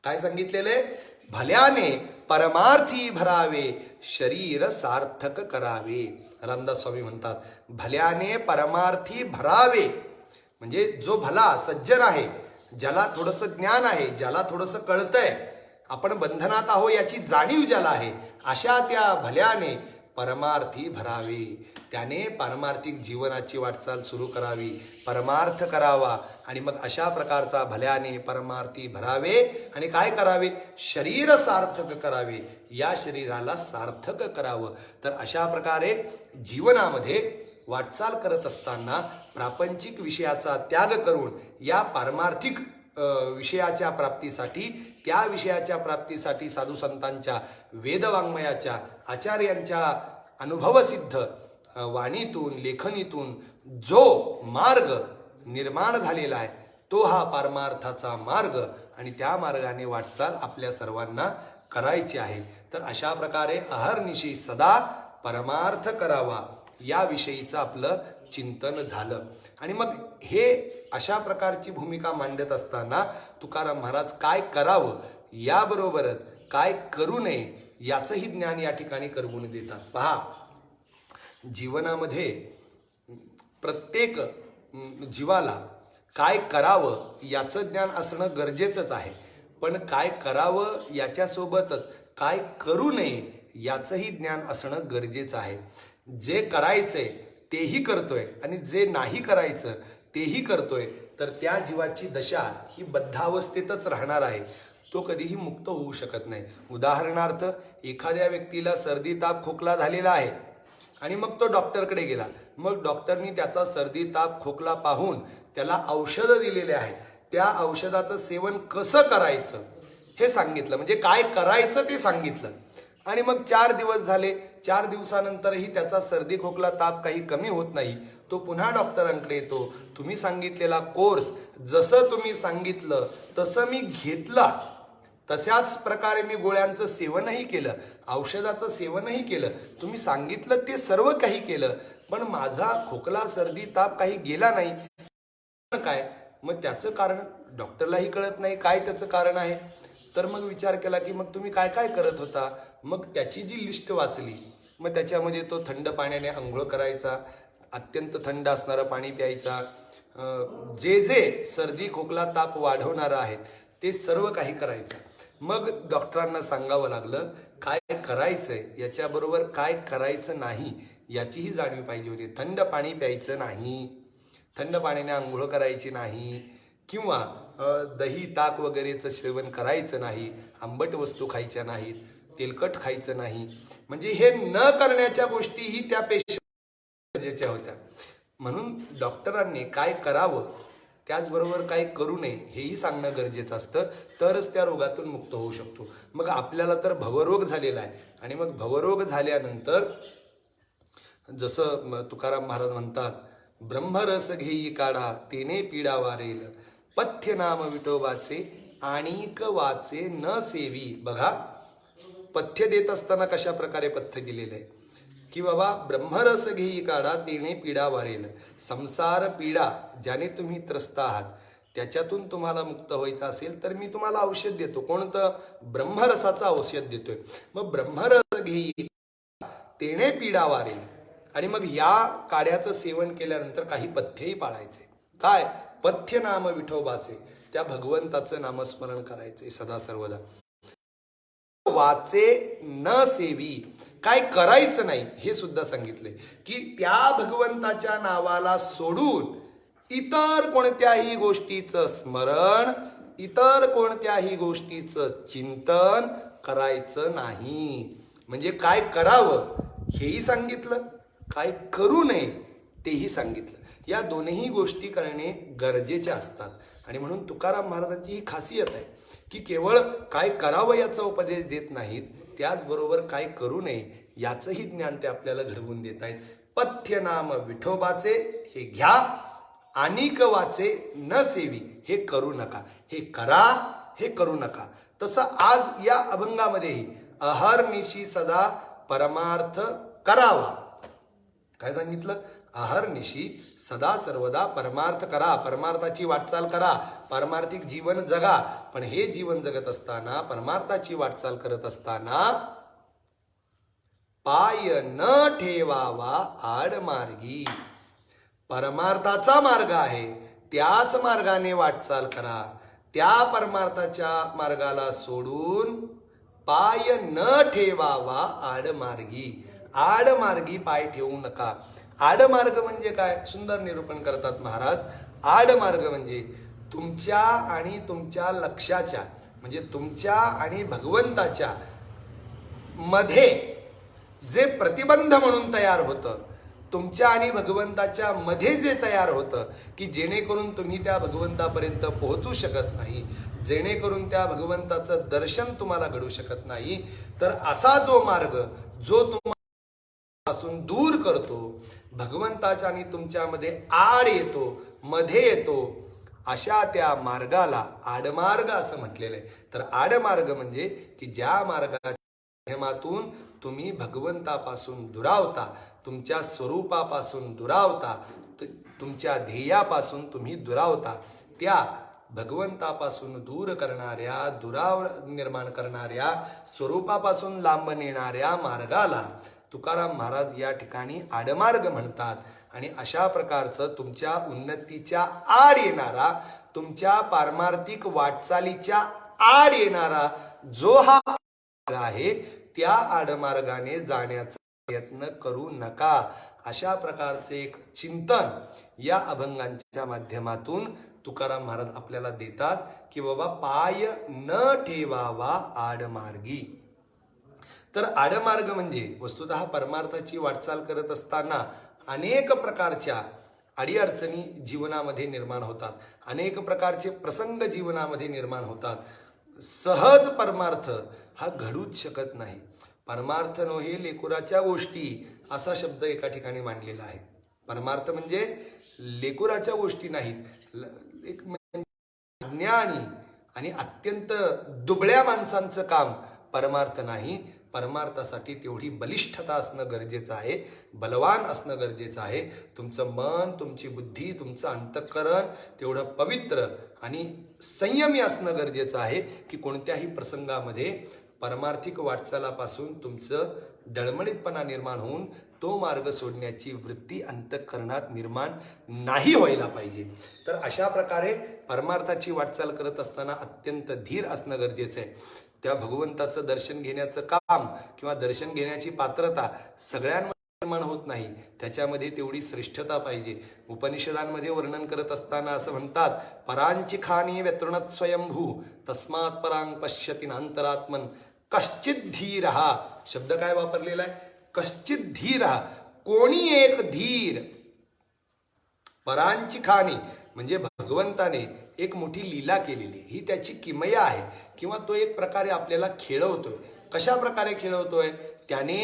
काय सांगितलेले? भल्याने परमार्थी भरावे, शरीर सार्थक करावे. रामदास स्वामी म्हणतात भल्याने परमार्थी भरावे, म्हणजे जो भला सज्जन आहे, ज्याला थोडंसं ज्ञान आहे, ज्याला थोडंसं कळतंय, आपण बंधनात आहो याची जाणीव ज्याला आहे, अशा त्या भल्याने परमार्थी भरावे. त्याने पारमार्थिक जीवनाची वाटचाल सुरू करावी, परमार्थ करावा. आणि मग अशा प्रकारचा भल्याने परमार्थी भरावे आणि काय करावे? शरीर सार्थक करावे, या शरीराला सार्थक करावं. तर अशा प्रकारे जीवनामध्ये वाटचाल करत असताना प्रापंचिक विषयाचा त्याग करून या पारमार्थिक विषयाच्या प्राप्तीसाठी, त्या विषयाच्या प्राप्तीसाठी साधू संतांच्या वेदवाङ्मयाच्या आचार्यांच्या अनुभवसिद्ध वाणीतून, लेखनीतून जो मार्ग निर्माण झालेला आहे तो हा पारमार्थाचा मार्ग, आणि त्या मार्गाने वाटचाल आपल्या सर्वांना करायची आहे. तर अशा प्रकारे अहर्निशी सदा परमार्थ करावा याविषयीचं आपलं चिंतन झालं. आणि मग हे अशा प्रकारची भूमिका मांडत असताना तुकाराम महाराज काय करावं याबरोबरच काय करू नये याचंही ज्ञान या ठिकाणी करवून देतात. पहा, जीवनामध्ये प्रत्येक जीवाला काय करावं याचं ज्ञान असणं गरजेचंच आहे, पण काय करावं याच्यासोबतच काय करू नये याचंही ज्ञान असणं गरजेचं आहे. जे करायचंय तेही करतोय आणि जे नाही करायचं तेही करतोय, तर त्या जीवाची दशा ही बद्धावस्थेतच राहणार आहे, तो कधीही मुक्त होऊ शकत नाही. उदाहरणार्थ, एखाद्या व्यक्तीला सर्दी ताप खोकला झालेला आहे आणि मग तो डॉक्टरकडे गेला. मग डॉक्टरनी त्याचा सर्दी ताप खोकला पाहून त्याला औषधं दिलेले आहेत. त्या औषधाचं सेवन कसं करायचं हे सांगितलं, म्हणजे काय करायचं ते सांगितलं. आणि मग 4 दिवस झाले, 4 दिवसानंतरही त्याचा सर्दी खोकला ताप काही कमी होत नाही. तो पुन्हा डॉक्टरांकडे येतो. तुम्ही सांगितलेला कोर्स जसं तुम्ही सांगितलं तसं मी घेतला, तशाच प्रकारे मी गोळ्यांचं सेवनही केलं, औषधाचं सेवनही केलं, तुम्ही सांगितलं ते सर्व काही केलं, पण माझा खोकला सर्दी ताप काही गेला नाही. काय? मग त्याचं कारण डॉक्टरलाही कळत नाही काय त्याचं कारण आहे. तर मग विचार केला की मग तुम्ही काय काय करत होता. मग त्याची जी लिस्ट वाचली, मग त्याच्यामध्ये तो थंड पाण्याने आंघोळ करायचा, अत्यंत थंड असणारं पाणी प्यायचा, जे जे सर्दी खोकला ताप वाढवणारं आहेत ते सर्व काही करायचं. मग डॉक्टरांना सांगावं लागलं काय करायचंय याच्याबरोबर काय करायचं नाही याचीही जाणीव पाहिजे होती. थंड पाणी प्यायचं नाही, थंड पाण्याने आंघोळ करायची नाही, किंवा दही ताक वगैरेचं सेवन करायचं नाही, आंबट वस्तू खायच्या नाहीत, तेलकट खायचं नाही. म्हणजे हे न करण्याच्या गोष्टीही त्या पेशंट गरजेच्या होत्या. म्हणून डॉक्टरांनी काय करावं त्याचबरोबर काय करू नये हेही सांगणं गरजेचं असतं, तरच त्या रोगातून मुक्त होऊ शकतो. मग आपल्याला तर भवरोग झालेला आहे, आणि मग भवरोग झाल्यानंतर जसं तुकाराम महाराज म्हणतात, ब्रह्मरस घेई काढा तेने पीडा वारेल, पथ्य नाम विठोबाचे आणिक वाचे न सेवी. बघा, पथ्य देत असताना कशा प्रकारे पथ्य दिलेलं आहे की बाबा ब्रह्मरस घेई काढा तेने पीडा वारेल. संसार पीडा ज्याने तुम्ही त्रस्त आहात त्याच्यातून तुम्हाला मुक्त व्हायचं असेल तर मी तुम्हाला औषध देतो. कोणतं? ब्रह्मरसाचं औषध देतोय. मग ब्रह्मरस घेई तेने पीडा वारेल. आणि मग या काढ्याचं सेवन केल्यानंतर काही पथ्यही पाळायचे. काय? पथ्य नाम विठोबाचे, त्या भगवंताचं नामस्मरण करायचे सदा सर्वदा. वाचे न सेवी, काय करायचं नाही हे सुद्धा सांगितले की त्या भगवंताच्या नावाला सोडून इतर कोणत्याही गोष्टीचं स्मरण, इतर कोणत्याही गोष्टीचं चिंतन करायचं नाही. म्हणजे काय करावं हेही सांगितलं, काय करू नये तेही सांगितलं. या दोन्ही गोष्टी करणे गरजेच्या असतात. आणि म्हणून तुकाराम महाराजांची ही खासियत आहे की केवळ काय करावं याचा उपदेश देत नाहीत, त्याचबरोबर काय करू नये याचंही ज्ञान ते आपल्याला घडवून देत आहेत. पथ्य नाम विठोबाचे हे घ्या, आणिक वाचे न सेवी, हे करू नका. हे करा, हे करू नका. तसं आज या अभंगामध्येही अहर्निशी सदा परमार्थ करावा. काय सांगितलं? अहर्निशी सदा सर्वदा परमार्थ करा, परमार्थाची वाटचाल करा, पारमार्थिक जीवन जगा. पण हे जीवन जगत असताना, परमार्थाची वाटचाल करत असताना पाय न ठेवावा आडमार्गी. परमार्थाचा मार्ग आहे, त्याच मार्गाने वाटचाल करा. त्या परमार्थाच्या मार्गाला सोडून पाय न ठेवावा आडमार्गी. आडमार्गी पाय ठेवू नका. आडमार्ग म्हणजे काय? सुंदर निरूपण करतात महाराज. आडमार्ग म्हणजे तुमच्या आणि तुमच्या लक्ष्याच्या, म्हणजे तुमच्या आणि भगवंताच्या मध्ये जे प्रतिबंध म्हणून तयार होतं, तुमच्या आणि भगवंताच्या मध्ये जे तयार होतं की जेणेकरून तुम्ही त्या भगवंतापर्यंत पोहोचू शकत नाही, जेणेकरून त्या भगवंताचं दर्शन तुम्हाला घडू शकत नाही, तर असा जो मार्ग जो पासून दूर करतो, भगवंताच्या आणि तुमच्यामध्ये आड येतो, मध्ये येतो, अशा त्या मार्गाला आडमार्ग असं म्हटलेलं आहे. तर आडमार्ग म्हणजे की ज्या मार्गाच्या माध्यमातून तुम्ही भगवंतापासून दुरावता, तुमच्या स्वरूपापासून दुरावता, तुमच्या ध्येयापासून तुम्ही दुरावता, त्या भगवंतापासून दूर करणाऱ्या, दुराव निर्माण करणाऱ्या, स्वरूपापासून लांब नेणाऱ्या मार्गाला तुकाराम महाराज या ठिकाणी आडमार्ग म्हणतात. आणि अशा प्रकारचं तुमच्या उन्नतीच्या आड येणारा, तुमच्या पारमार्थिक वाटचालीच्या आड येणारा जो हा मार्ग आहे, त्या आडमार्गाने जाण्याचा प्रयत्न करू नका. अशा प्रकारचे एक चिंतन या अभंगांच्या माध्यमातून तुकाराम महाराज आपल्याला देतात की बाबा पाय न ठेवावा आडमार्गी. तर आडमार्ग म्हणजे वस्तुतः परमार्थाची वाटचाल करत असताना अनेक प्रकारच्या अडीअडचणी जीवनामध्ये निर्माण होतात, अनेक प्रकारचे प्रसंग जीवनामध्ये निर्माण होतात. सहज परमार्थ हा घडूच शकत नाही. परमार्थ नव्हे लेकुराच्या गोष्टी असा शब्द एका ठिकाणी मांडलेला आहे. परमार्थ म्हणजे लेकुराच्या गोष्टी नाहीत. एक ज्ञानी आणि अत्यंत दुबळ्या माणसांचं काम परमार्थ नाही. परमार्थासाठी तेवढी बलिष्ठता असणं गरजेचं आहे, बलवान असणं गरजेचं आहे. तुमचं मन, तुमची बुद्धी, तुमचं अंतःकरण तेवढं पवित्र आणि संयमी असणं गरजेचं आहे की कोणत्याही प्रसंगामध्ये परमार्थिक वाटचालापासून तुमचं डळमळीतपणा निर्माण होऊन तो मार्ग सोडण्याची वृत्ती अंतःकरणात निर्माण नाही व्हायला पाहिजे. तर अशा प्रकारे परमार्थाची वाटचाल करत असताना अत्यंत धीर असणं गरजेचं आहे. त्या भगवंताचं दर्शन घेण्याचं काम किंवा दर्शन घेण्याची पात्रता सगळ्यांमध्ये निर्माण होत नाही. त्याच्यामध्ये तेवढी श्रेष्ठता पाहिजे. उपनिषदांमध्ये वर्णन करत असताना असं म्हणतात, परांची खानी व्यतृणत स्वयंभू तस्मात् परांग पश्यति अंतरात्मन कश्चित धीर. हा शब्द काय वापरलेला आहे? कश्चित धीर. कोणी एक धीर. परांची खानी म्हणजे भगवंताने एक मोठी लीला केलेली, ही त्याची किमया आहे किंवा तो एक प्रकारे आपल्याला खेळवतोय. कशा प्रकारे खेळवतोय? त्याने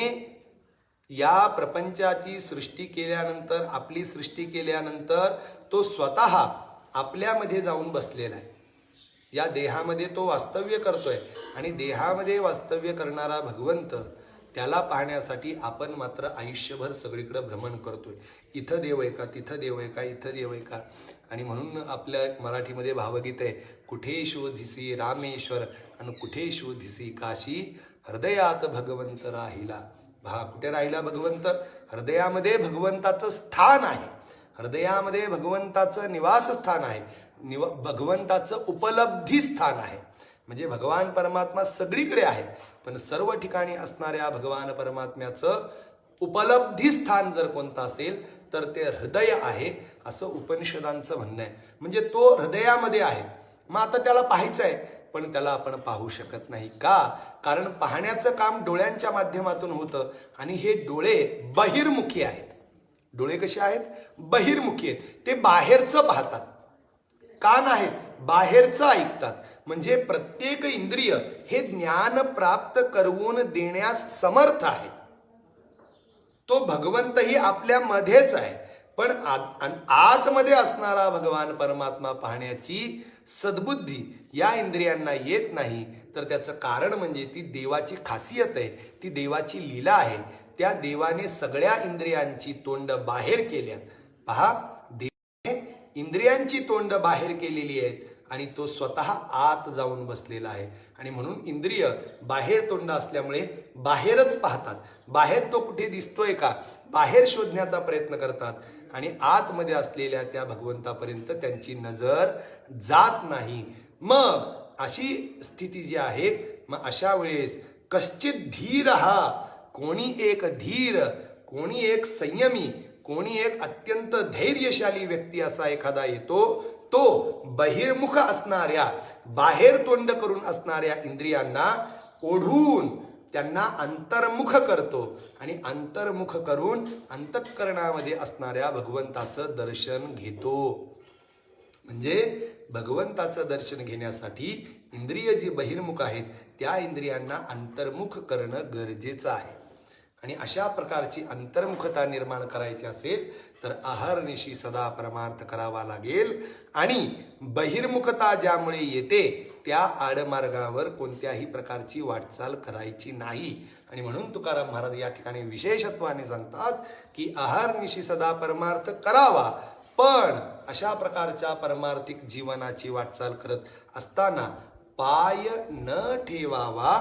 या प्रपंचाची सृष्टी केल्यानंतर, आपली सृष्टी केल्यानंतर तो स्वतः आपल्यामध्ये जाऊन बसलेला आहे. या देहामध्ये तो वास्तव्य करतोय आणि देहामध्ये वास्तव्य करणारा भगवंत, त्याला पाहण्यासाठी आपण मात्र आयुष्यभर सगळीकडे भ्रमण करतोय. इथं देव आहे का, तिथं देव आहे का, इथं देव आहे का. आणि म्हणून आपल्या मराठीमध्ये भावगीत आहे, कुठे शोधिसी रामेश्वर आणि कुठे शोधिसी काशी, हृदयात भगवंत राहिला. कुठे राहिला भगवंत? हृदयामध्ये भगवंताचं स्थान आहे, हृदयामध्ये भगवंताचं निवासस्थान आहे, भगवंताचं उपलब्धी स्थान आहे. म्हणजे भगवान परमात्मा सगळीकडे आहे, पण सर्व ठिकाणी असणाऱ्या भगवान परमात्म्याचं उपलब्धी स्थान जर कोणतं असेल तर ते हृदय आहे, असं उपनिषदांचं म्हणणं आहे. म्हणजे तो हृदयामध्ये आहे. मग आता त्याला पाहायचं आहे, पण त्याला आपण पाहू शकत नाही. का? कारण पाहण्याचं काम डोळ्यांच्या माध्यमातून होतं आणि हे डोळे बहिर्मुखी आहेत. डोळे कसे आहेत? बहिर्मुखी आहेत. ते बाहेरचं पाहतात. कान आहेत, बाहेरचं ऐकतात. म्हणजे प्रत्येक इंद्रिय हे ज्ञान प्राप्त करवून देण्यास समर्थ आहे. तो भगवंतही आपल्यामध्येच आहे, पण आतमध्ये असणारा भगवान परमात्मा पाहण्याची सद्बुद्धी या इंद्रियांना येत नाही. तर त्याचं कारण म्हणजे ती देवाची खासियत आहे, ती देवाची लीला आहे. त्या देवाने सगळ्या इंद्रियांची तोंड बाहेर केल्यात. पहा, देवाने इंद्रियांची तोंड बाहेर केलेली आहेत आणि तो स्वतः आत जाऊन बसलेला आहे. आणि म्हणून इंद्रिय बाहेर तोंड असल्यामुळे बाहेरच पाहतात. बाहेर तो कुठे दिसतोय का, बाहेर शोधण्याचा प्रयत्न करतात आणि आतमध्ये असलेल्या त्या भगवंतापर्यंत त्यांची नजर जात नाही. मग अशी स्थिती जी आहे, मग अशा वेळेस कश्चित धीर. कोणी एक धीर, कोणी एक संयमी, कोणी एक अत्यंत धैर्यशाली व्यक्ती असा एखादा येतो, तो बहिर्मुख असणाऱ्या, बाहेर तोंड करून असणाऱ्या इंद्रियांना ओढून त्यांना अंतर्मुख करतो आणि अंतर्मुख करून अंतःकरणामध्ये असणाऱ्या भगवंताचं दर्शन घेतो. म्हणजे भगवंताचं दर्शन घेण्यासाठी इंद्रिय जी बहिर्मुख आहेत त्या इंद्रियांना अंतर्मुख करणं गरजेचं आहे. आणि अशा प्रकारची अंतर्मुखता निर्माण करायची असेल तर अहर्निशी सदा परमार्थ करावा लागेल. आणि बहिर्मुखता ज्यामुळे येते त्या आडमार्गावर कोणत्याही प्रकारची वाटचाल करायची नाही. आणि म्हणून तुकाराम महाराज या ठिकाणी विशेषत्वाने सांगतात की अहर्निशी सदा परमार्थ करावा, पण अशा प्रकारच्या परमार्थिक जीवनाची वाटचाल करत असताना पाय न ठेवावा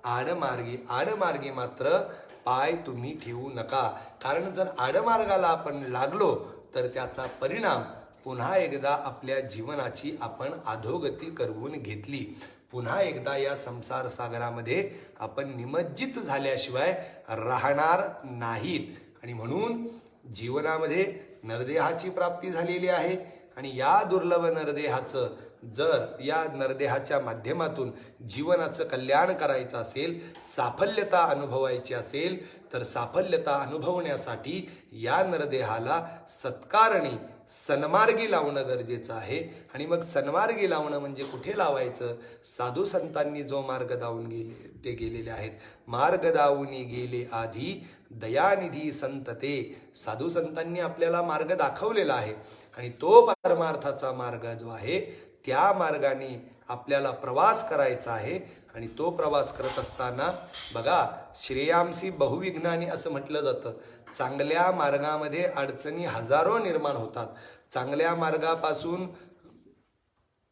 आडमार्गी. आडमार्गी मात्र पाय तुम्ही ठेवू नका. कारण जर आडमार्गाला आपण लागलो तर त्याचा परिणाम पुन्हा एकदा आपल्या जीवनाची आपण अधोगती करवून घेतली. पुन्हा एकदा या संसार सागरामध्ये आपण निमज्जित झाल्याशिवाय राहणार नाहीत. आणि म्हणून जीवनामध्ये नरदेहाची प्राप्ती झालेली आहे आणि या दुर्लभ नरदेहाचं जर या नरदेहाच्या माध्यमातून जीवनाचं कल्याण करायचं असेल, साफल्यता अनुभवायची असेल, तर साफल्यता अनुभवण्यासाठी या नरदेहाला सत्कारणी सन्मार्गी लावणं गरजेचं आहे. आणि मग सन्मार्गी लावणं म्हणजे कुठे लावायचं? साधू संतांनी जो मार्ग दावून गेले ते गेलेले आहेत. मार्ग दावूनी गेले आधी दयानिधी संत ते. साधू संतांनी आपल्याला मार्ग दाखवलेला आहे आणि तो परमार्थाचा मार्ग जो आहे त्या मार्गाने आपल्याला प्रवास करायचा आहे. आणि तो प्रवास करत असताना बघा, श्रेयांसी बहुविघ्नानी असं म्हटलं जातं. चांगल्या मार्गामध्ये अडचणी हजारो निर्माण होतात. चांगल्या मार्गापासून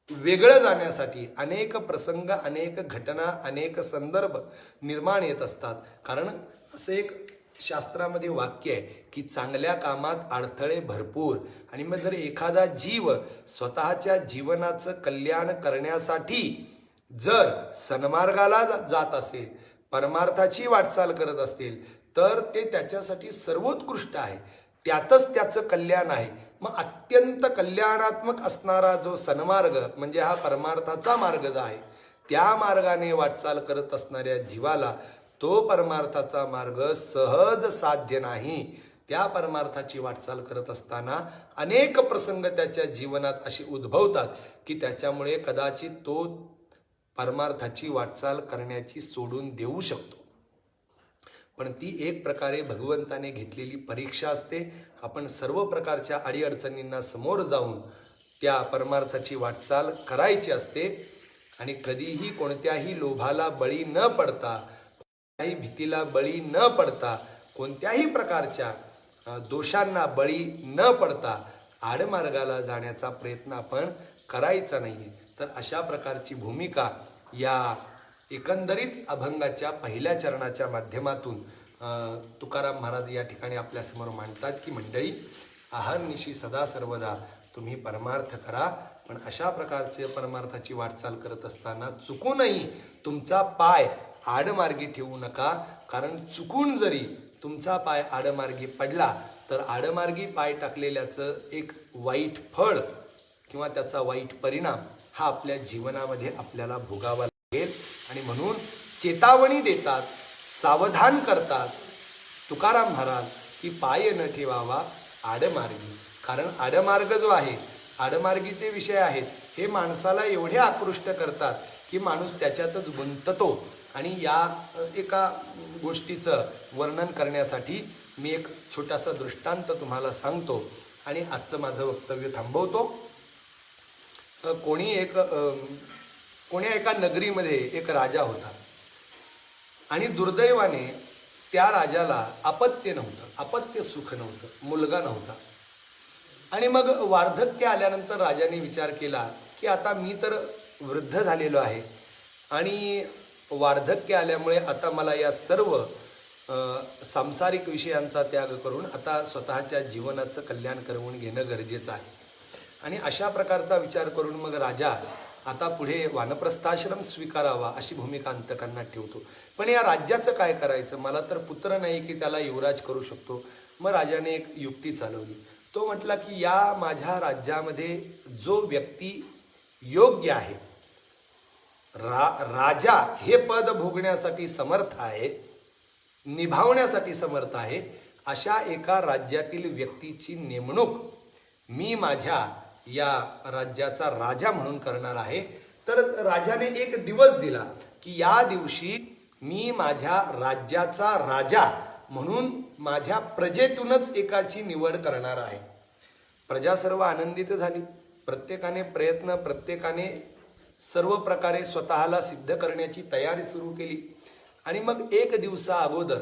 वेगळं जाण्यासाठी अनेक प्रसंग, अनेक घटना, अनेक संदर्भ निर्माण येत असतात. कारण असं एक शास्त्रामध्ये वाक्य आहे की चांगल्या कामात अडथळे भरपूर. आणि मग जर एखादा जीव स्वतःच्या जीवनाचं कल्याण करण्यासाठी जर सन्मार्गाला जात असेल, परमार्थाची वाटचाल करत असेल, तर ते त्याच्यासाठी सर्वोत्कृष्ट आहे. त्यातच त्याचं कल्याण आहे. मग अत्यंत कल्याणात्मक असणारा जो सन्मार्ग म्हणजे हा परमार्थाचा मार्ग जो आहे, त्या मार्गाने वाटचाल करत असणाऱ्या जीवाला तो परमार्थाचा मार्ग सहज साध्य नाही. त्या परमार्थाची वाटचाल करत असताना अनेक प्रसंग त्याच्या जीवनात असे उद्भवतात की त्याच्यामुळे कदाचित तो परमार्थाची वाटचाल करण्याची सोडून देऊ शकतो. पण ती एक प्रकारे भगवंताने घेतलेली परीक्षा असते. आपण सर्व प्रकारच्या अडीअडचणींना समोर जाऊन त्या परमार्थाची वाटचाल करायची असते. आणि कधीही कोणत्याही लोभाला बळी न पडता, कोणत्याही भीतीला बळी न पडता, कोणत्याही प्रकारच्या दोषांना बळी न पडता आडमार्गाला जाण्याचा प्रयत्न आपण करायचा नाही. तर अशा प्रकारची भूमिका या एकंदरीत अभंगाच्या पहिल्या चरणाच्या माध्यमातून तुकाराम महाराज या ठिकाणी आपल्यासमोर मांडतात की मंडळी, अहर्निशी सदा सर्वदा तुम्ही परमार्थ करा. पण अशा प्रकारचे परमार्थाची वाटचाल करत असताना चुकूनही तुमचा पाय आडमार्गी ठेवू नका. कारण चुकून जरी तुमचा पाय आडमार्गी पडला तर आडमार्गी पाय टाकलेल्याचं एक वाईट फळ किंवा त्याचा वाईट परिणाम हा आपल्या जीवनामध्ये आपल्याला भोगावा लागेल. आणि म्हणून चेतावणी देतात, सावधान करतात तुकाराम महाराज की पाय न ठेवावा आडमार्गी. कारण आडमार्ग जो आहे, आडमार्गीचे विषय आहेत, हे माणसाला एवढे आकृष्ट करतात की माणूस त्याच्यातच गुंततो. आणि या एका गोष्टीचं वर्णन करण्यासाठी मी एक छोटासा दृष्टांत तुम्हाला सांगतो आणि आजचं माझं वक्तव्य थांबवतो. कोण्या एका नगरीमध्ये एक राजा होता आणि दुर्दैवाने त्या राजाला अपत्य नव्हतं, अपत्य सुख नव्हतं, मुलगा नव्हता. आणि मग वार्धक्य आल्यानंतर राजाने विचार केला की आता मी तर वृद्ध झालेलो आहे आणि वार्धक्य आल्यामुळे आता मला या सर्व सांसारिक विषयांचा त्याग करून आता स्वतःच्या जीवनाचं कल्याण करवून घेणं गरजेचं आहे. आणि अशा प्रकारचा विचार करून मग राजा आता पुढे वानप्रस्थाश्रम स्वीकारावा अशी भूमिका अंतकरणात ठेवतो. पण या राज्याचं काय करायचं? मला तर पुत्र नाही की त्याला युवराज करू शकतो. मग राजाने एक युक्ती चालवली. तो म्हटला की या माझ्या राज्यामध्ये जो व्यक्ती योग्य आहे, राजा हे पद भोगण्यासाठी समर्थ आहे, निभावण्यासाठी समर्थ आहे, अशा एका राज्यातील व्यक्तीची नेमणूक मी माझ्या या राज्याचा राजा म्हणून करणार आहे. तर राजाने एक दिवस दिला की या दिवशी मी माझ्या राज्याचा राजा म्हणून माझ्या प्रजेतूनच एकाची निवड करणार आहे. प्रजा सर्व आनंदित झाली. प्रत्येकाने सर्व प्रकारे स्वतःला सिद्ध करण्याची तयारी सुरू केली. आणि मग एक दिवसा अगोदर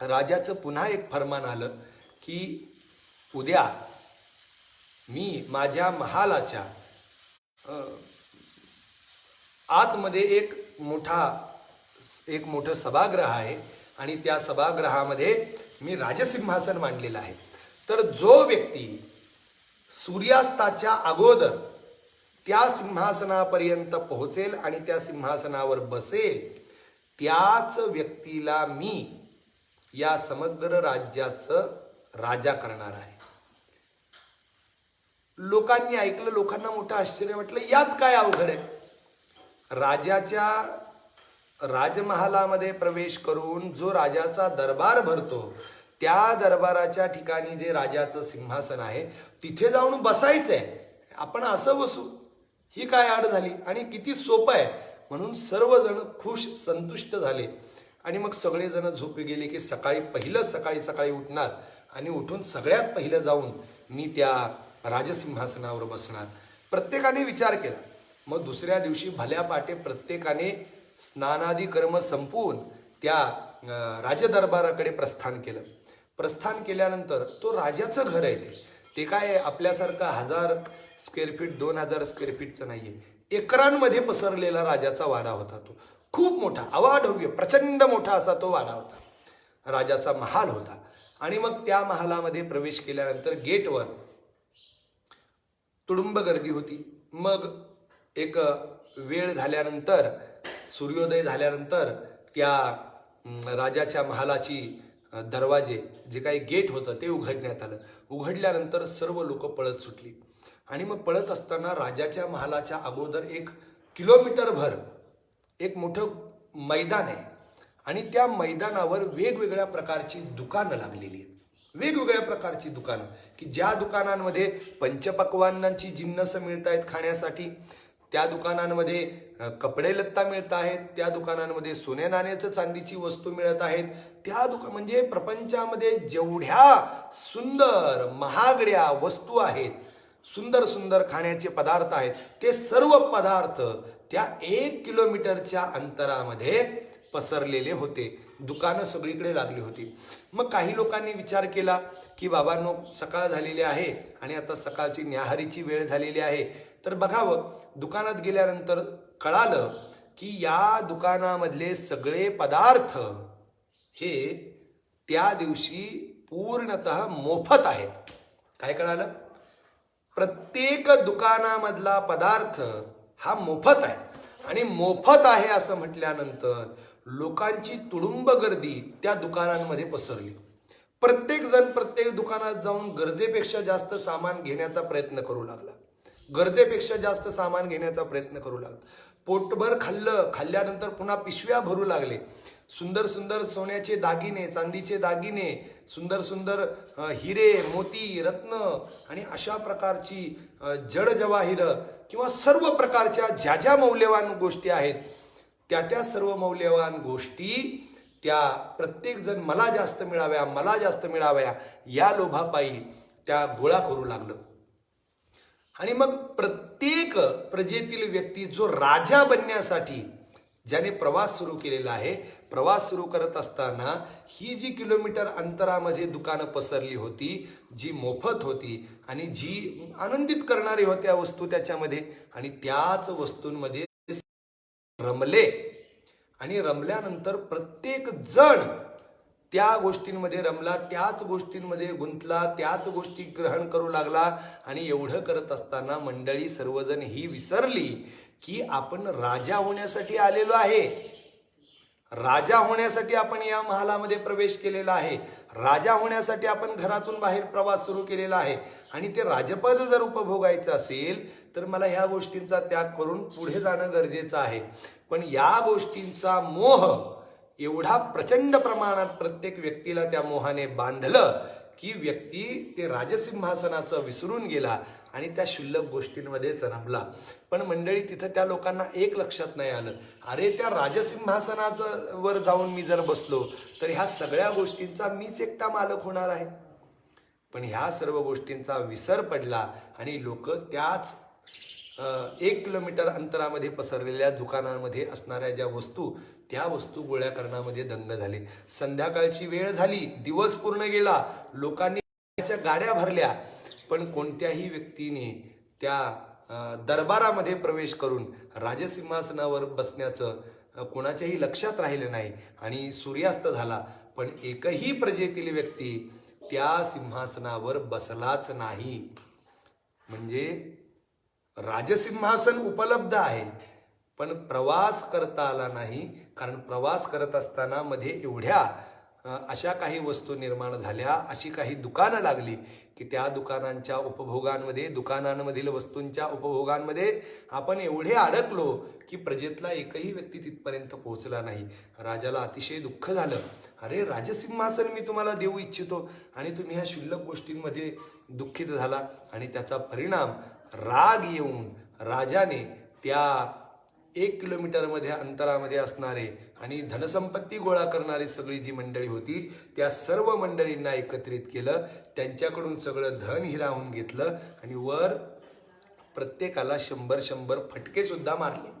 राजाचं पुन्हा एक फरमान आलं की उद्या मी माझ्या महालाच्या आतमध्ये एक मोठं सभागृह आहे आणि त्या सभागृहामध्ये मी राजसिंहासन मांडलेलं आहे. तर जो व्यक्ती सूर्यास्ताच्या अगोदर त्या सिंहासनापर्यंत पोहोचेल आणि त्या सिंहासनावर बसेल, त्याच व्यक्तीला मी या समग्र राज्याचं राजा करणार आहे. लोकांनी ऐकलं, लोकांना मोठं आश्चर्य वाटलं, यात काय अवघड आहे? राजाच्या राजमहालामध्ये प्रवेश करून जो राजाचा दरबार भरतो, त्या दरबाराच्या ठिकाणी जे राजाचं सिंहासन आहे तिथे जाऊन बसायचंय. आपण असं बसू, ही काय आड झाली आणि किती सोपं आहे. म्हणून सर्वजण खुश संतुष्ट झाले आणि मग सगळेजण झोपे गेले की सकाळी सकाळी उठणार आणि उठून सगळ्यात पहिलं जाऊन मी त्या राजसिंहासनावर बसणार. प्रत्येकाने विचार केला. मग दुसऱ्या दिवशी भल्या पाटे प्रत्येकाने स्नानादी कर्म संपवून त्या राजदरबाराकडे प्रस्थान केलं. प्रस्थान केल्यानंतर तो राजाचं घर आहे. ते काय आपल्यासारखं 1000 स्क्वेअर फीट 2000 स्क्वेअर फीटचं नाहीये. एकरांमध्ये पसरलेला राजाचा वाडा होता. तो खूप मोठा, अवाढव्य, प्रचंड मोठा असा तो वाडा होता. राजाचा महाल होता. आणि मग त्या महालामध्ये प्रवेश केल्यानंतर गेटवर तुडुंब गर्दी होती. मग एक वेळ झाल्यानंतर, सूर्योदय झाल्यानंतर त्या राजाच्या महालाची दरवाजे, जे काही गेट होतं ते उघडण्यात आलं. उघडल्यानंतर सर्व लोक पळत सुटली. आणि मग पळत असताना राजाच्या महालाच्या अगोदर 1 किलोमीटरभर एक मोठं मैदान आहे आणि त्या मैदानावर वेगवेगळ्या प्रकारची दुकानं लागलेली आहेत. वेगवेगळ्या प्रकारची दुकानं, की ज्या दुकानांमध्ये पंचपक्वान्नांची जिन्नसं मिळत आहेत खाण्यासाठी, त्या दुकानांमध्ये कपडे लत्ता मिळत आहेत, त्या दुकानांमध्ये सोन्या नाण्याचं चांदीची वस्तू मिळत आहेत. त्या म्हणजे प्रपंचामध्ये जेवढ्या सुंदर महागड्या वस्तू आहेत, सुंदर सुंदर खाण्याचे पदार्थ आहेत, ते सर्व पदार्थ त्या 1 किलोमीटरच्या अंतरामध्ये पसरलेले होते. दुकानं सगळीकडे लागली होती. मग काही लोकांनी विचार केला की बाबांनो, सकाळ झालेली आहे आणि आता सकाळची न्याहारीची वेळ झालेली आहे, तर बघावं. दुकानात गेल्यानंतर कळालं की या दुकानामधले सगळे पदार्थ हे त्या दिवशी पूर्णतः मोफत आहेत. काय कळालं? प्रत्येक दुकानामधला पदार्थ हा मोफत आहे. आणि मोफत आहे असं म्हटल्यानंतर लोकांची तुडुंब गर्दी त्या दुकानांमध्ये पसरली. प्रत्येक जण प्रत्येक दुकानात जाऊन गरजेपेक्षा जास्त सामान घेण्याचा प्रयत्न करू लागला. गरजेपेक्षा जास्त सामान घेण्याचा प्रयत्न करू लागला. पोटभर खाल्ल्यानंतर पुन्हा पिशव्या भरू लागले. सुंदर सुंदर सोन्याचे दागिने, चांदीचे दागिने, सुंदर सुंदर हिरे, मोती, रत्न आणि अशा प्रकारची जड जवाहिर किंवा सर्व प्रकारच्या ज्या ज्या मौल्यवान गोष्टी आहेत, त्या सर्व मौल्यवान गोष्टी त्या प्रत्येक जण मला जास्त मिळाव्या या लोभापायी त्या गोळा करू लागलं. आणि मग प्रत्येक प्रजेतील व्यक्ती जो राजा बनण्यासाठी ज्याने प्रवास सुरू केलेला आहे, प्रवास सुरू करत असताना ही जी किलोमीटर अंतरामध्ये दुकानं पसरली होती, जी मोफत होती आणि जी आनंदित करणारी होत्या वस्तू त्याच्यामध्ये, आणि त्याच वस्तूंमध्ये रमले. आणि रमल्यानंतर प्रत्येक जण त्या गोष्टींमध्ये रमला, त्याच गोष्टींमध्ये गुंतला, त्याच गोष्टी ग्रहण करू लागला. आणि एवढं करत असताना मंडळी सर्वजण ही विसरली की आपण राजा होण्यासाठी आलेलो आहे. राजा होण्यासाठी आपण या महालामध्ये प्रवेश केलेला आहे. राजा होण्यासाठी आपण घरातून बाहेर प्रवास सुरू केलेला आहे. आणि ते राजपद जर उपभोगायचं असेल तर मला ह्या गोष्टींचा त्याग करून पुढे जाणं गरजेचं आहे. पण या गोष्टींचा मोह एवढा प्रचंड प्रमाणात प्रत्येक व्यक्तीला त्या मोहाने बांधलं की व्यक्ती ते राजसिंहासनाचं विसरून गेला आणि त्या क्षुल्लक गोष्टींमध्येच रमला. पण मंडळी, तिथं त्या लोकांना एक लक्षात नाही आलं, अरे त्या राजसिंहासनाचं वर जाऊन मी जर बसलो तर ह्या सगळ्या गोष्टींचा मीच एकटा मालक होणार आहे. पण ह्या सर्व गोष्टींचा विसर पडला आणि लोक त्याच 1 किलोमीटर अंतरामध्ये पसरलेल्या दुकानांमध्ये असणाऱ्या ज्या वस्तू, त्या वस्तू गोळा करण्यामध्ये दंग झाले. संध्याकाळची वेळ झाली, दिवस पूर्ण गेला, लोकांनी गाड्या भरल्या, पण कोणत्याही व्यक्तीने त्या दरबारामध्ये प्रवेश करून राजसिंहासनावर बसण्याचं कोणाच्याही लक्षात राहिलं नाही आणि सूर्यास्त झाला, पण एकही प्रजेतील व्यक्ती त्या सिंहासनावर बसलाच नाही. म्हणजे राजसिंहासन उपलब्ध आहे, पण प्रवास करता आला नाही. कारण प्रवास करत असताना मध्ये एवढ्या अशा काही वस्तू निर्माण झाल्या, अशी काही दुकानं लागली की त्या दुकानांच्या उपभोगांमध्ये, दुकानांमधील वस्तूंच्या उपभोगांमध्ये आपण एवढे अडकलो की प्रजेतला एकही व्यक्ती तिथपर्यंत पोहोचला नाही. राजाला अतिशय दुःख झालं. अरे, राजसिंहासन मी तुम्हाला देऊ इच्छितो आणि तुम्ही ह्या क्षुल्लक गोष्टींमध्ये दुःखित झाला. आणि त्याचा परिणाम राग येऊन राजाने त्या 1 किलोमीटरमध्ये अंतरामध्ये असणारे आणि धनसंपत्ती गोळा करणारी सगळी जी मंडळी होती त्या सर्व मंडळींना एकत्रित केलं, त्यांच्याकडून सगळं धन हिरावून घेतलं आणि वर प्रत्येकाला 100 फटके सुद्धा मारले.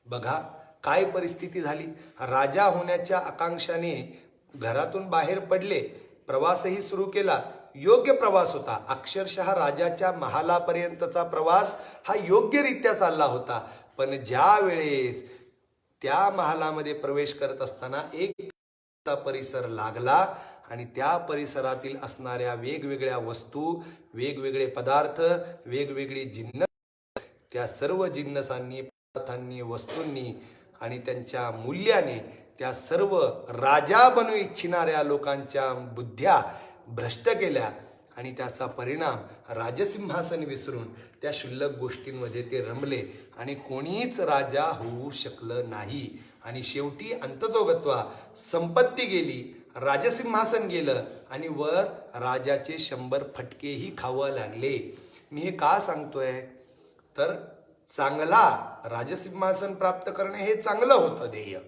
बघा काय परिस्थिती झाली. राजा होण्याच्या आकांक्षाने घरातून बाहेर पडले, प्रवासही सुरू केला. योग्य प्रवास होता, अक्षरशः राजाच्या महालापर्यंतचा प्रवास हा योग्यरित्या चालला होता. पण ज्या वेळेस त्या महालामध्ये प्रवेश करत असताना एक परिसर लागला आणि त्या परिसरातील असणाऱ्या वेगवेगळ्या वस्तू, वेगवेगळे पदार्थ, वेगवेगळी जिन्नस, त्या सर्व जिन्नसांनी, पदार्थांनी, वस्तूंनी आणि त्यांच्या मूल्याने त्या सर्व राजा बनू इच्छिणाऱ्या लोकांच्या बुद्ध्या भ्रष्ट केल्या. आणि त्याचा परिणाम राजसिंहासन विसरून त्या क्षुल्लक गोष्टींमध्ये ते रमले आणि कोणीच राजा होऊ शकलं नाही. आणि शेवटी अंततोगत्वा संपत्ती गेली, राजसिंहासन गेलं आणि वर राजाचे 100 फटकेही खावं लागले. मी हे का सांगतोय तर चांगला राजसिंहासन प्राप्त करणे हे चांगलं होतं ध्येय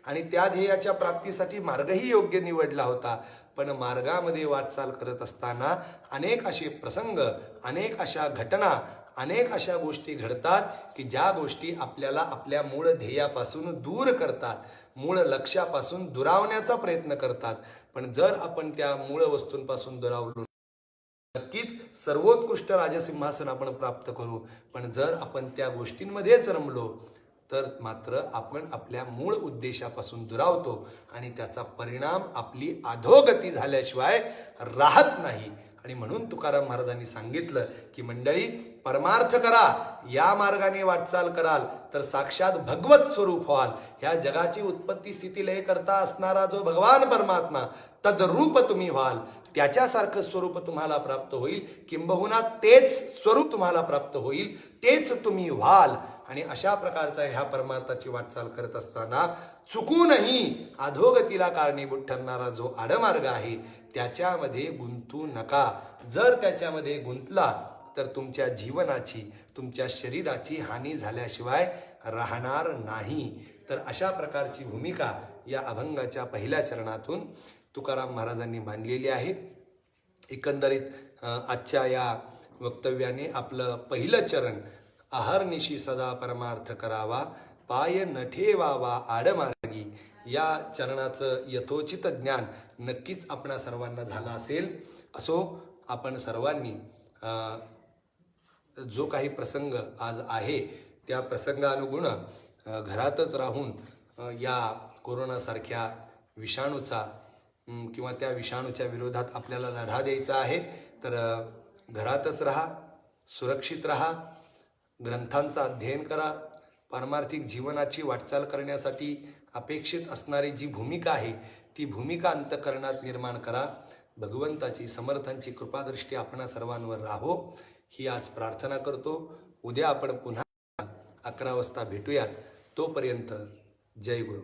आणि त्या ध्येयाच्या प्राप्तीसाठी मार्गही योग्य निवडला होता. पण मार्गामध्ये वाटचाल करत असताना अनेक असे प्रसंग, अनेक अशा घटना, अनेक अशा गोष्टी घडतात की ज्या गोष्टी आपल्याला आपल्या मूळ ध्येयापासून दूर करतात, मूळ लक्ष्यापासून दुरावण्याचा प्रयत्न करतात. पण जर आपण त्या मूळ वस्तूंपासून दुरावलो नक्कीच सर्वोत्कृष्ट राजसिंहासन आपण प्राप्त करू. पण जर आपण त्या गोष्टींमध्येच रमलो तर मात्र आपण आपल्या मूळ उद्देशापासून दुरावतो आणि त्याचा परिणाम आपली अधोगती झाल्याशिवाय राहत नाही. आणि म्हणून तुकाराम महाराजांनी सांगितलं की मंडळी, परमार्थ करा, या मार्गाने वाटचाल कराल तर साक्षात भगवत स्वरूप व्हाल. ह्या जगाची उत्पत्ती स्थिती लय करता असणारा जो भगवान परमात्मा तद्रूप तुम्ही व्हाल. त्याच्यासारखं स्वरूप तुम्हाला प्राप्त होईल, किंबहुना तेच स्वरूप तुम्हाला प्राप्त होईल, तेच तुम्ही व्हाल. आणि अशा प्रकारचा ह्या परमार्थाची वाटचाल करत असताना चुकूनही अधोगतीला कारणीभूत ठरणारा जो आडमार्ग आहे त्याच्यामध्ये गुंतू नका. जर त्याच्यामध्ये गुंतला तर तुमच्या जीवनाची, तुमच्या शरीराची हानी झाल्याशिवाय राहणार नाही. तर अशा प्रकारची भूमिका या अभंगाच्या पहिल्या चरणातून तुकाराम महाराजांनी मांडलेली आहे. एकंदरीत आजच्या या वक्तव्याने आपलं पहिलं चरण, अहर्निशी सदा परमार्थ करावा, पाय न ठेवावा आडमार्गी, या चरणाचं यथोचित ज्ञान नक्कीच आपणा सर्वांना झालं असेल. असो, आपण सर्वांनी जो काही प्रसंग आज आहे त्या प्रसंगानुगुण घरातच राहून या कोरोनासारख्या विषाणूचा किंवा त्या विषाणूच्या विरोधात आपल्याला लढा द्यायचा आहे. तर घरातच राहा, सुरक्षित राहा, ग्रंथांचं अध्ययन करा, पारमार्थिक जीवनाची वाटचाल करण्यासाठी अपेक्षित असणारी जी भूमिका आहे ती भूमिका अंतःकरणात निर्माण करा. भगवंताची, समर्थांची कृपादृष्टी आपणा सर्वांवर राहो ही आज प्रार्थना करतो. उद्या आपण पुन्हा 11 वाजता भेटूयात. तोपर्यंत जय गुरु.